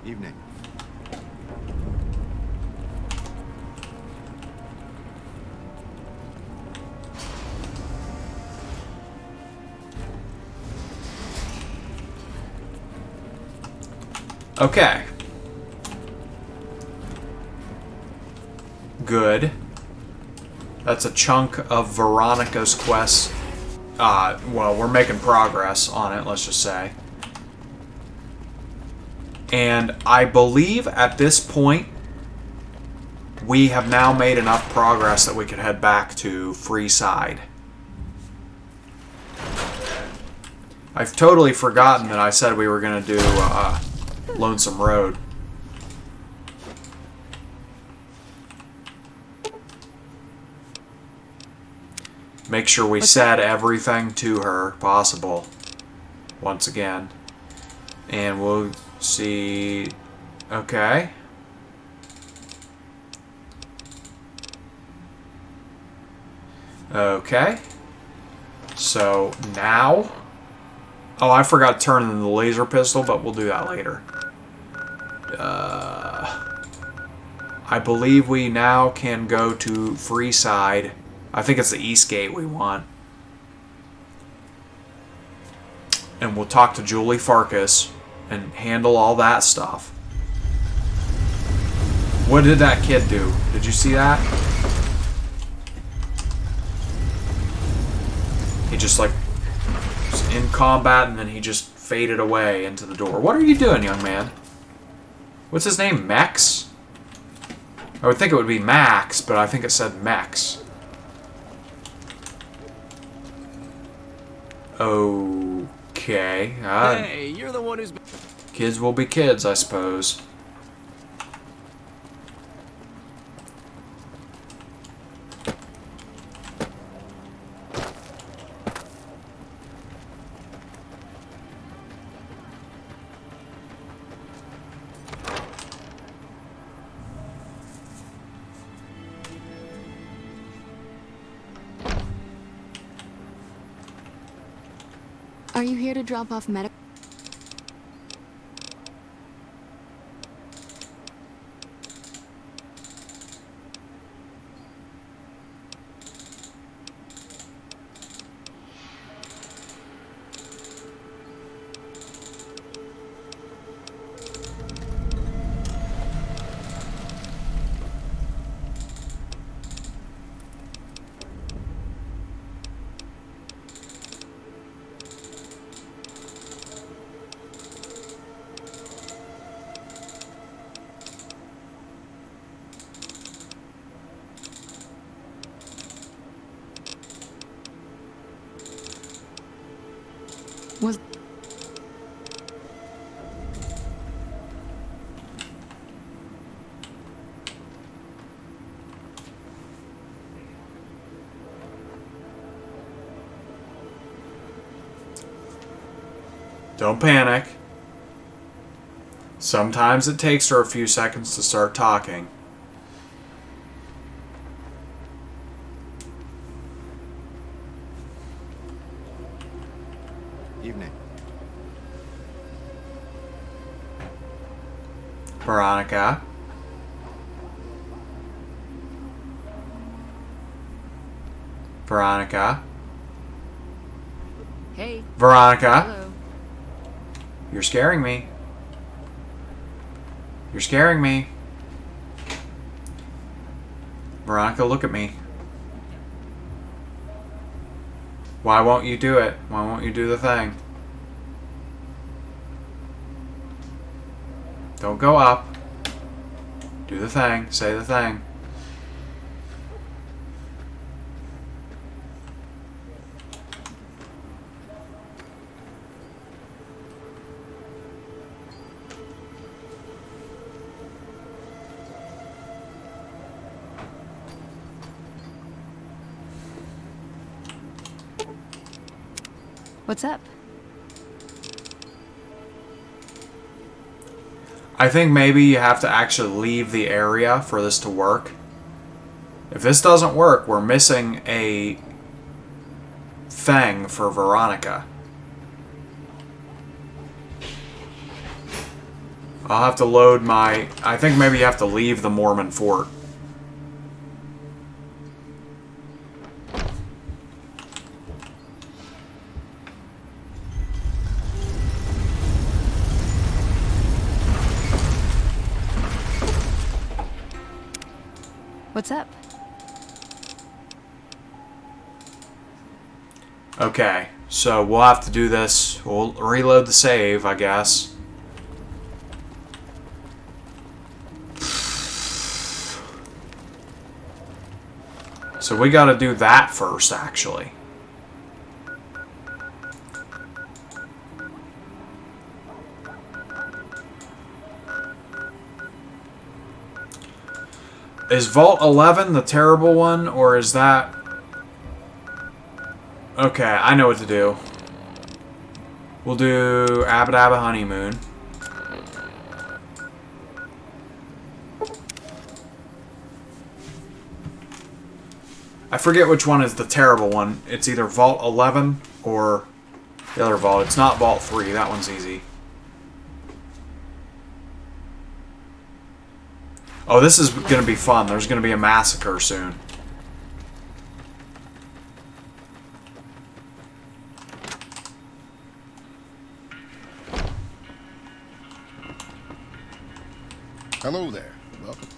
Evening. Okay. Good. That's a chunk of Veronica's quest. Well, we're making progress on it, let's just say. And I believe at this point, we have now made enough progress that we could head back to Freeside. I've totally forgotten that I said we were going to do Lonesome Road. Make sure we said everything to her possible once again. And we'll see. Okay. Okay. So now. Oh, I forgot to turn in the laser pistol, but we'll do that later. I believe we now can go to Freeside. I think it's the East Gate we want. And we'll talk to Julie Farkas and handle all that stuff. What did that kid do? Did you see that? He just like was in combat and then he just faded away into the door. What are you doing, young man? What's his name? Mex? I would think it would be Max, but I think it said Mex. Okay. Hey, you're the one who's... Kids will be kids, I suppose. Are you here to drop off medical? Was Don't panic. Sometimes it takes her a few seconds to start talking. Evening. Veronica. Veronica. Hey. Veronica. Hello. You're scaring me. You're scaring me. Veronica, look at me. Why won't you do it? Why won't you do the thing? Don't go up. Do the thing. Say the thing. What's up? I think maybe you have to actually leave the area for this to work. If this doesn't work, we're missing a thing for Veronica. I'll have to load my... I think maybe you have to leave the Mormon Fort. What's up? Okay, so we'll have to do this. We'll reload the save, I guess. So we gotta do that first, actually. Is Vault 11 the terrible one, or is that... Okay, I know what to do. We'll do Abba Dabba Honeymoon. I forget which one is the terrible one. It's either Vault 11 or the other vault. It's not Vault 3. That one's easy. Oh, this is going to be fun. There's going to be a massacre soon. Hello there. Welcome.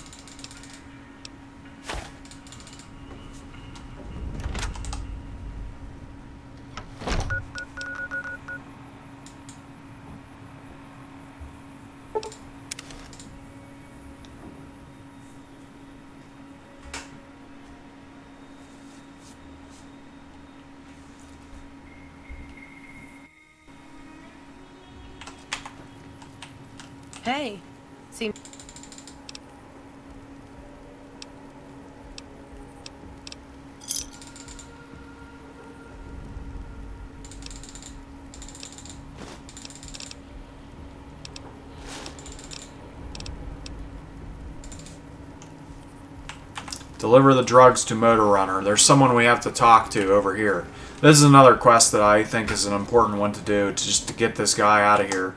Hey. Seem... Deliver the drugs to Motor Runner. There's someone we have to talk to over here. This is another quest that I think is an important one to do, just to get this guy out of here.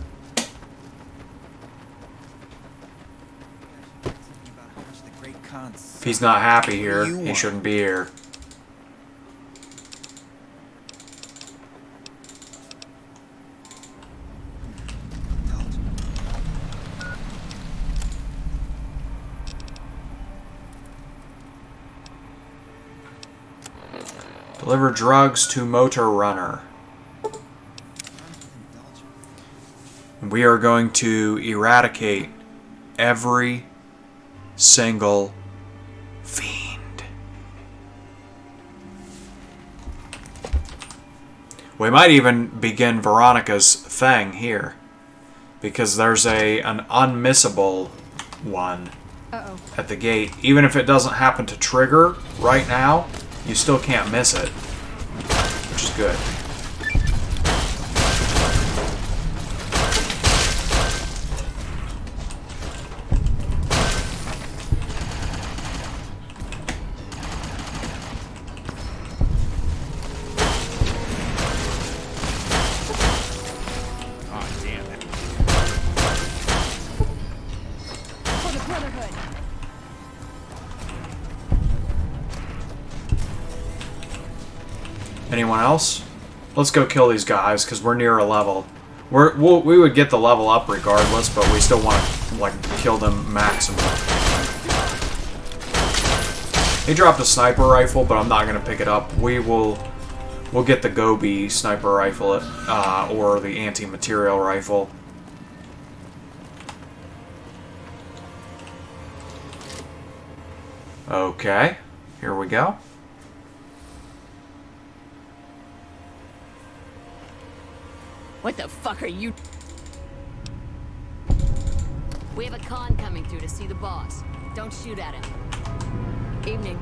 If he's not happy here, he shouldn't be here. Deliver drugs to Motor Runner. We are going to eradicate every single fiend. We might even begin Veronica's thing here, because there's an unmissable one at the gate. Even if it doesn't happen to trigger right now, you still can't miss it, which is good. Anyone else? Let's go kill these guys, because we're near a level. We would get the level up regardless, but we still want to, like, kill them maximum. He dropped a sniper rifle, but I'm not going to pick it up. We'll get the Gobi sniper rifle, or the anti-material rifle. Okay, here we go. What the fuck are you? We have a con coming through to see the boss. Don't shoot at him. Evening.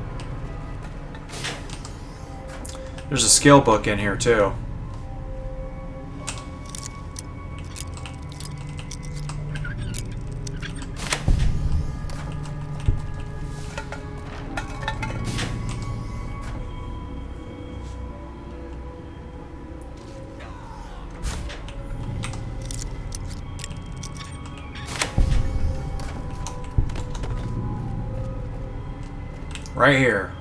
There's a skill book in here too. Right here.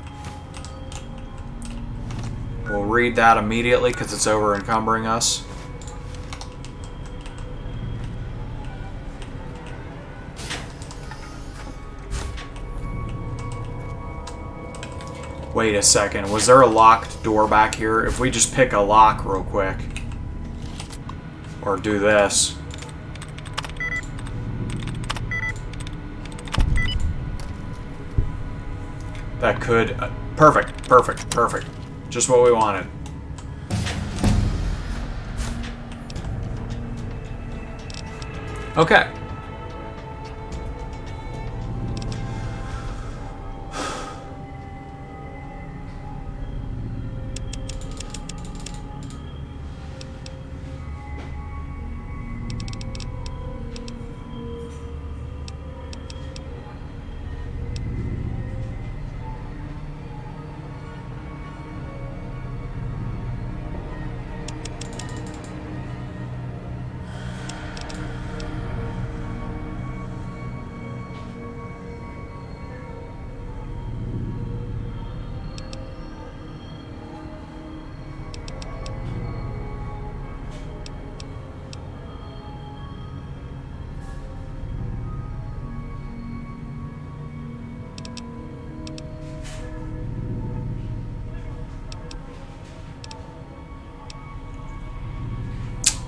We'll read that immediately because it's over encumbering us. Wait a second. Was there a locked door back here? If we just pick a lock real quick. Or do this. That could... perfect, perfect, perfect. Just what we wanted. Okay.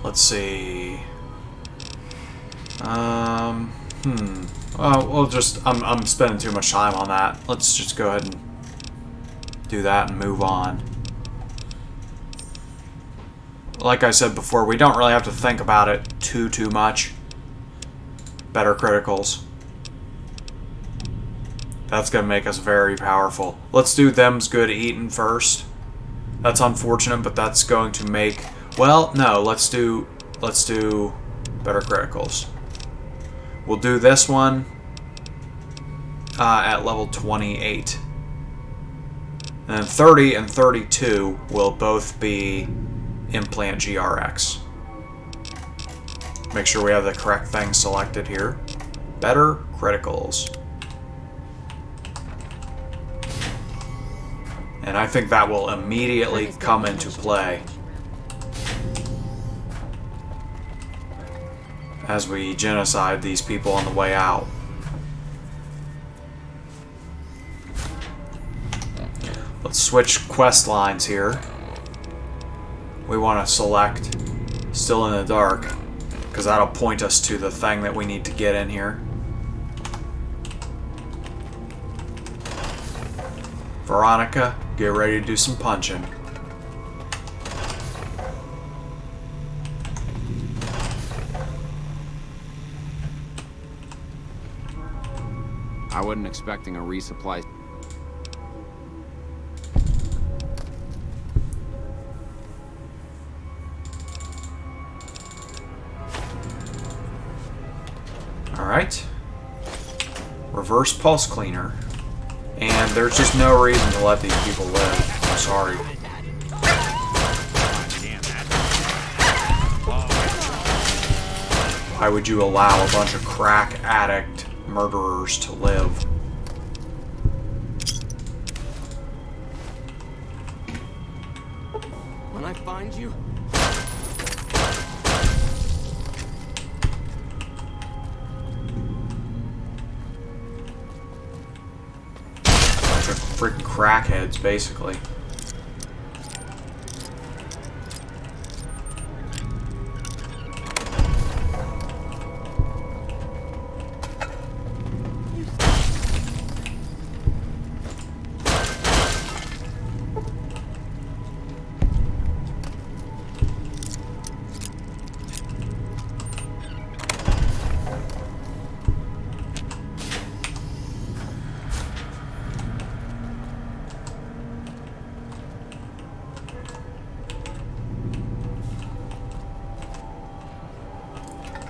Let's see. We'll just... I'm spending too much time on that. Let's just go ahead and do that and move on. Like I said before, we don't really have to think about it too much. Better criticals. That's going to make us very powerful. Let's do them's good eating first. That's unfortunate, but that's going to make... Well, no, let's do better criticals. We'll do this one at level 28. And then 30 and 32 will both be implant GRX. Make sure we have the correct thing selected here. Better criticals. And I think that will immediately come into play as we genocide these people on the way out. Let's switch quest lines here. We want to select Still in the Dark, because that'll point us to the thing that we need to get in here. Veronica, get ready to do some punching. I wasn't expecting a resupply. Alright. Reverse pulse cleaner. And there's just no reason to let these people live. I'm sorry. Why would you allow a bunch of crack addict murderers to live? When I find you... Bunch of freaking crackheads, basically.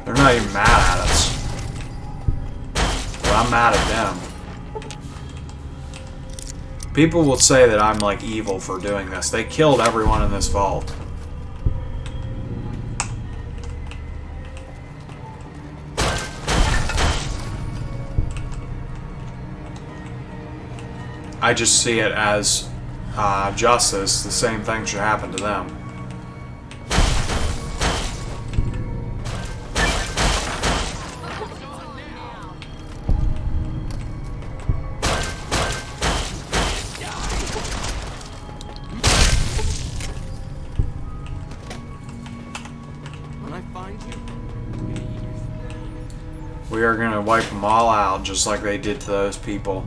They're not even mad at us. But I'm mad at them. People will say that I'm like evil for doing this. They killed everyone in this vault. I just see it as justice. The same thing should happen to them. We are going to wipe them all out just like they did to those people.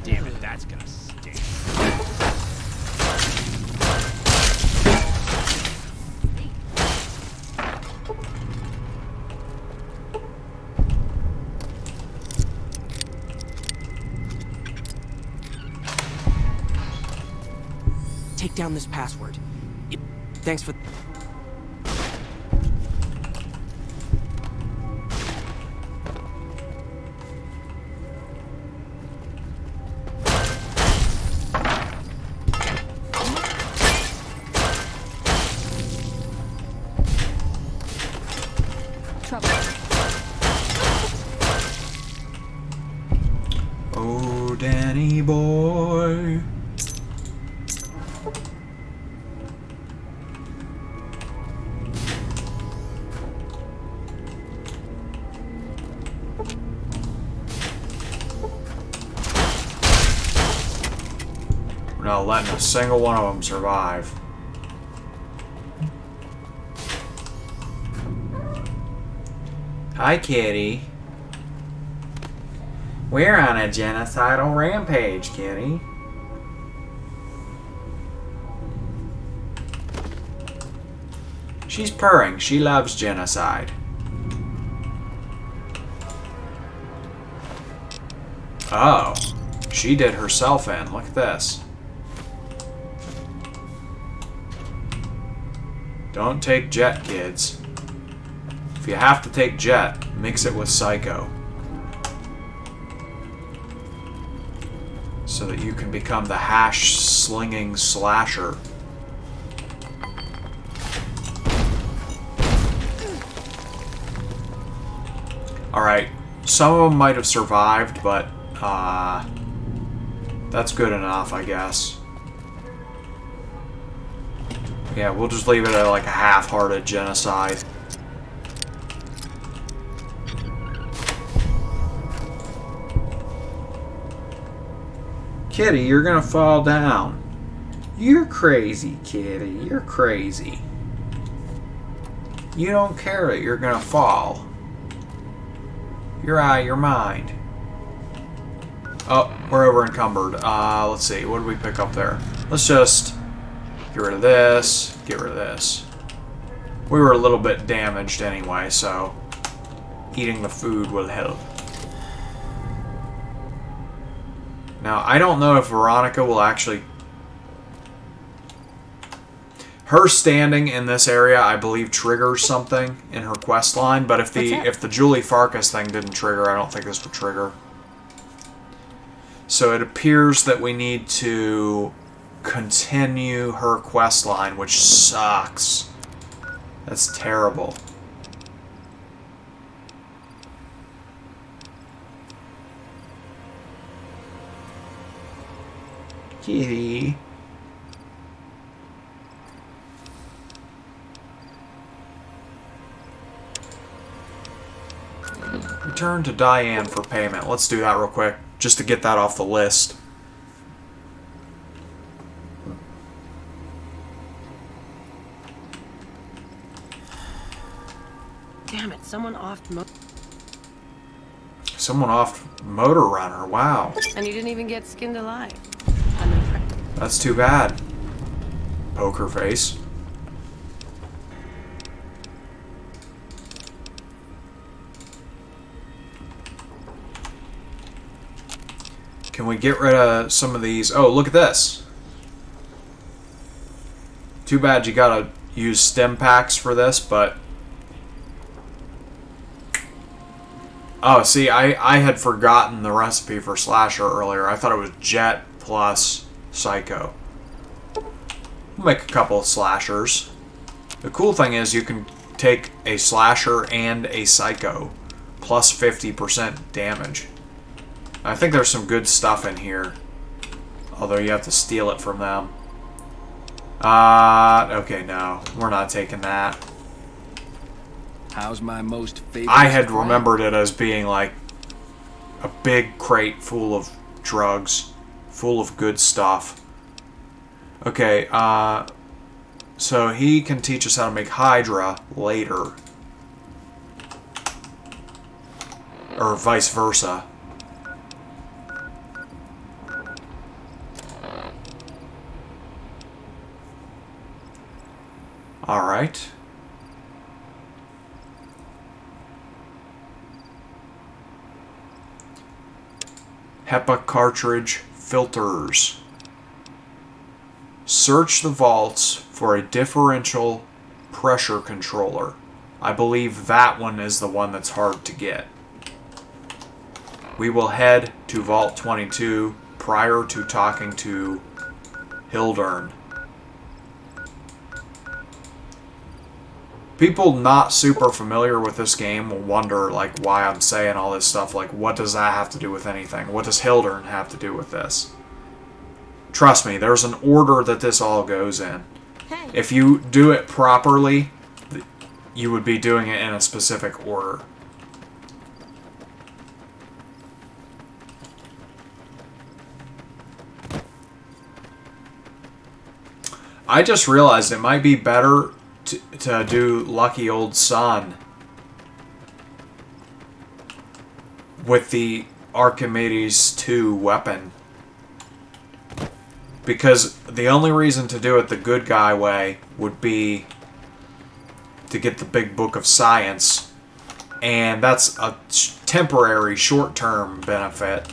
Damn it, that's gonna stink. Take down this password. Thanks for... Oh, Danny boy. We're not letting a single one of them survive. Hi, kitty. We're on a genocidal rampage, kitty. She's purring. She loves genocide. Oh. She did herself in. Look at this. Don't take Jet, kids. If you have to take Jet, mix it with Psycho. So that you can become the hash-slinging slasher. Alright, some of them might have survived, but that's good enough, I guess. Yeah, we'll just leave it at like a half-hearted genocide. Kitty, you're gonna fall down. You're crazy, Kitty. You're crazy. You don't care that you're gonna fall. You're out of your mind. Oh, we're over encumbered. Let's see. What did we pick up there? Let's just get rid of this. Get rid of this. We were a little bit damaged anyway, so eating the food will help. Now, I don't know if Veronica will actually... Her standing in this area, I believe, triggers something in her quest line, but if the Julie Farkas thing didn't trigger, I don't think this would trigger. So it appears that we need to continue her quest line, which sucks. That's terrible. Kitty. Return to Diane for payment. Let's do that real quick, just to get that off the list. Damn it, someone offed Someone off Motor Runner, wow. And you didn't even get skinned alive. That's too bad. Poker face. Can we get rid of some of these? Oh, look at this. Too bad you gotta use stem packs for this, but Oh, see, I had forgotten the recipe for slasher earlier. I thought it was Jet plus Psycho. We'll make a couple of slashers. The cool thing is you can take a slasher and a Psycho plus 50% damage. I think there's some good stuff in here. Although you have to steal it from them. Okay, no. We're not taking that. How's my most favorite? I had remembered it as being like a big crate full of drugs, full of good stuff. Okay, so he can teach us how to make Hydra later. Or vice versa. Alright. HEPA cartridge filters. Search the vaults for a differential pressure controller. I believe that one is the one that's hard to get. We will head to Vault 22 prior to talking to Hildern. People not super familiar with this game will wonder, like, why I'm saying all this stuff. Like, what does that have to do with anything? What does Hildern have to do with this? Trust me, there's an order that this all goes in. Hey. If you do it properly, you would be doing it in a specific order. I just realized it might be better to do Lucky Old Son with the Archimedes 2 weapon. Because the only reason to do it the good guy way would be to get the big book of science. And that's a temporary, short-term benefit.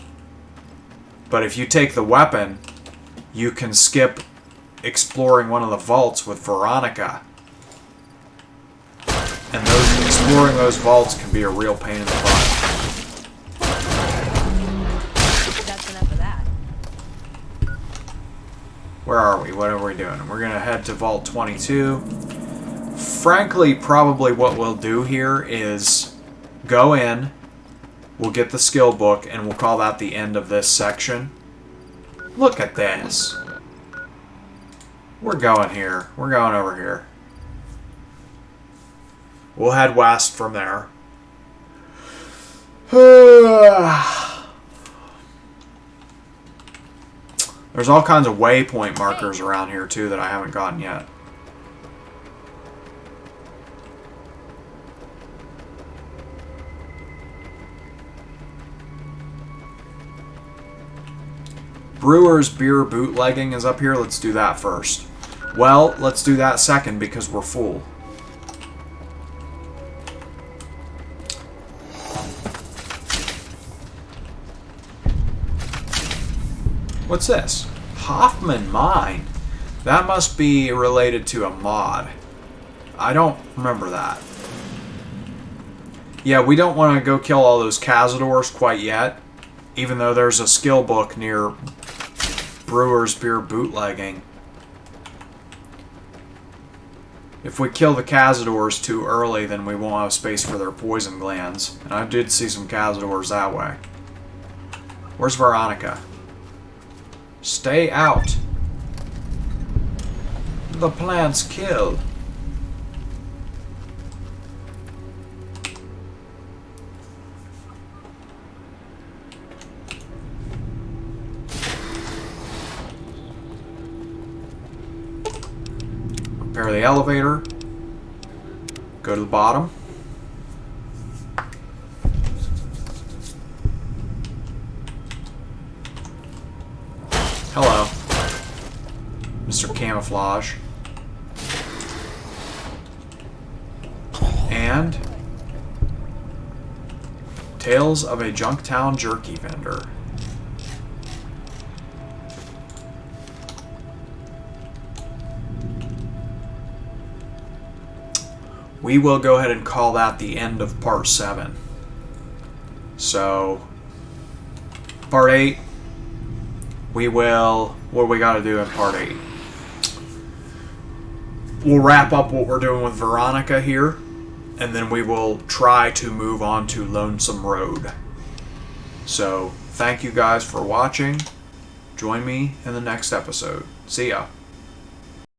But if you take the weapon, you can skip exploring one of the vaults with Veronica. And exploring those vaults can be a real pain in the butt. That's enough of that. Where are we? What are we doing? We're going to head to Vault 22. Frankly, probably what we'll do here is go in, we'll get the skill book, and we'll call that the end of this section. Look at this. We're going here. We're going over here. We'll head west from there. There's all kinds of waypoint markers around here, too, that I haven't gotten yet. Brewer's Beer Bootlegging is up here. Let's do that first. Well, let's do that second because we're full. What's this? Hoffman Mine. That must be related to a mod. I don't remember that. Yeah, we don't want to go kill all those Cazadors quite yet. Even though there's a skill book near Brewer's Beer Bootlegging. If we kill the Cazadors too early, then we won't have space for their poison glands. And I did see some Cazadors that way. Where's Veronica? Stay out. The plants kill. Repair the elevator. Go to the bottom. Hello, Mr. Camouflage. And Tales of a Junktown Jerky Vendor. We will go ahead and call that the end of part 7. So, part 8, we will... What do we got to do in part 8? We'll wrap up what we're doing with Veronica here, and then we will try to move on to Lonesome Road. So, thank you guys for watching. Join me in the next episode. See ya.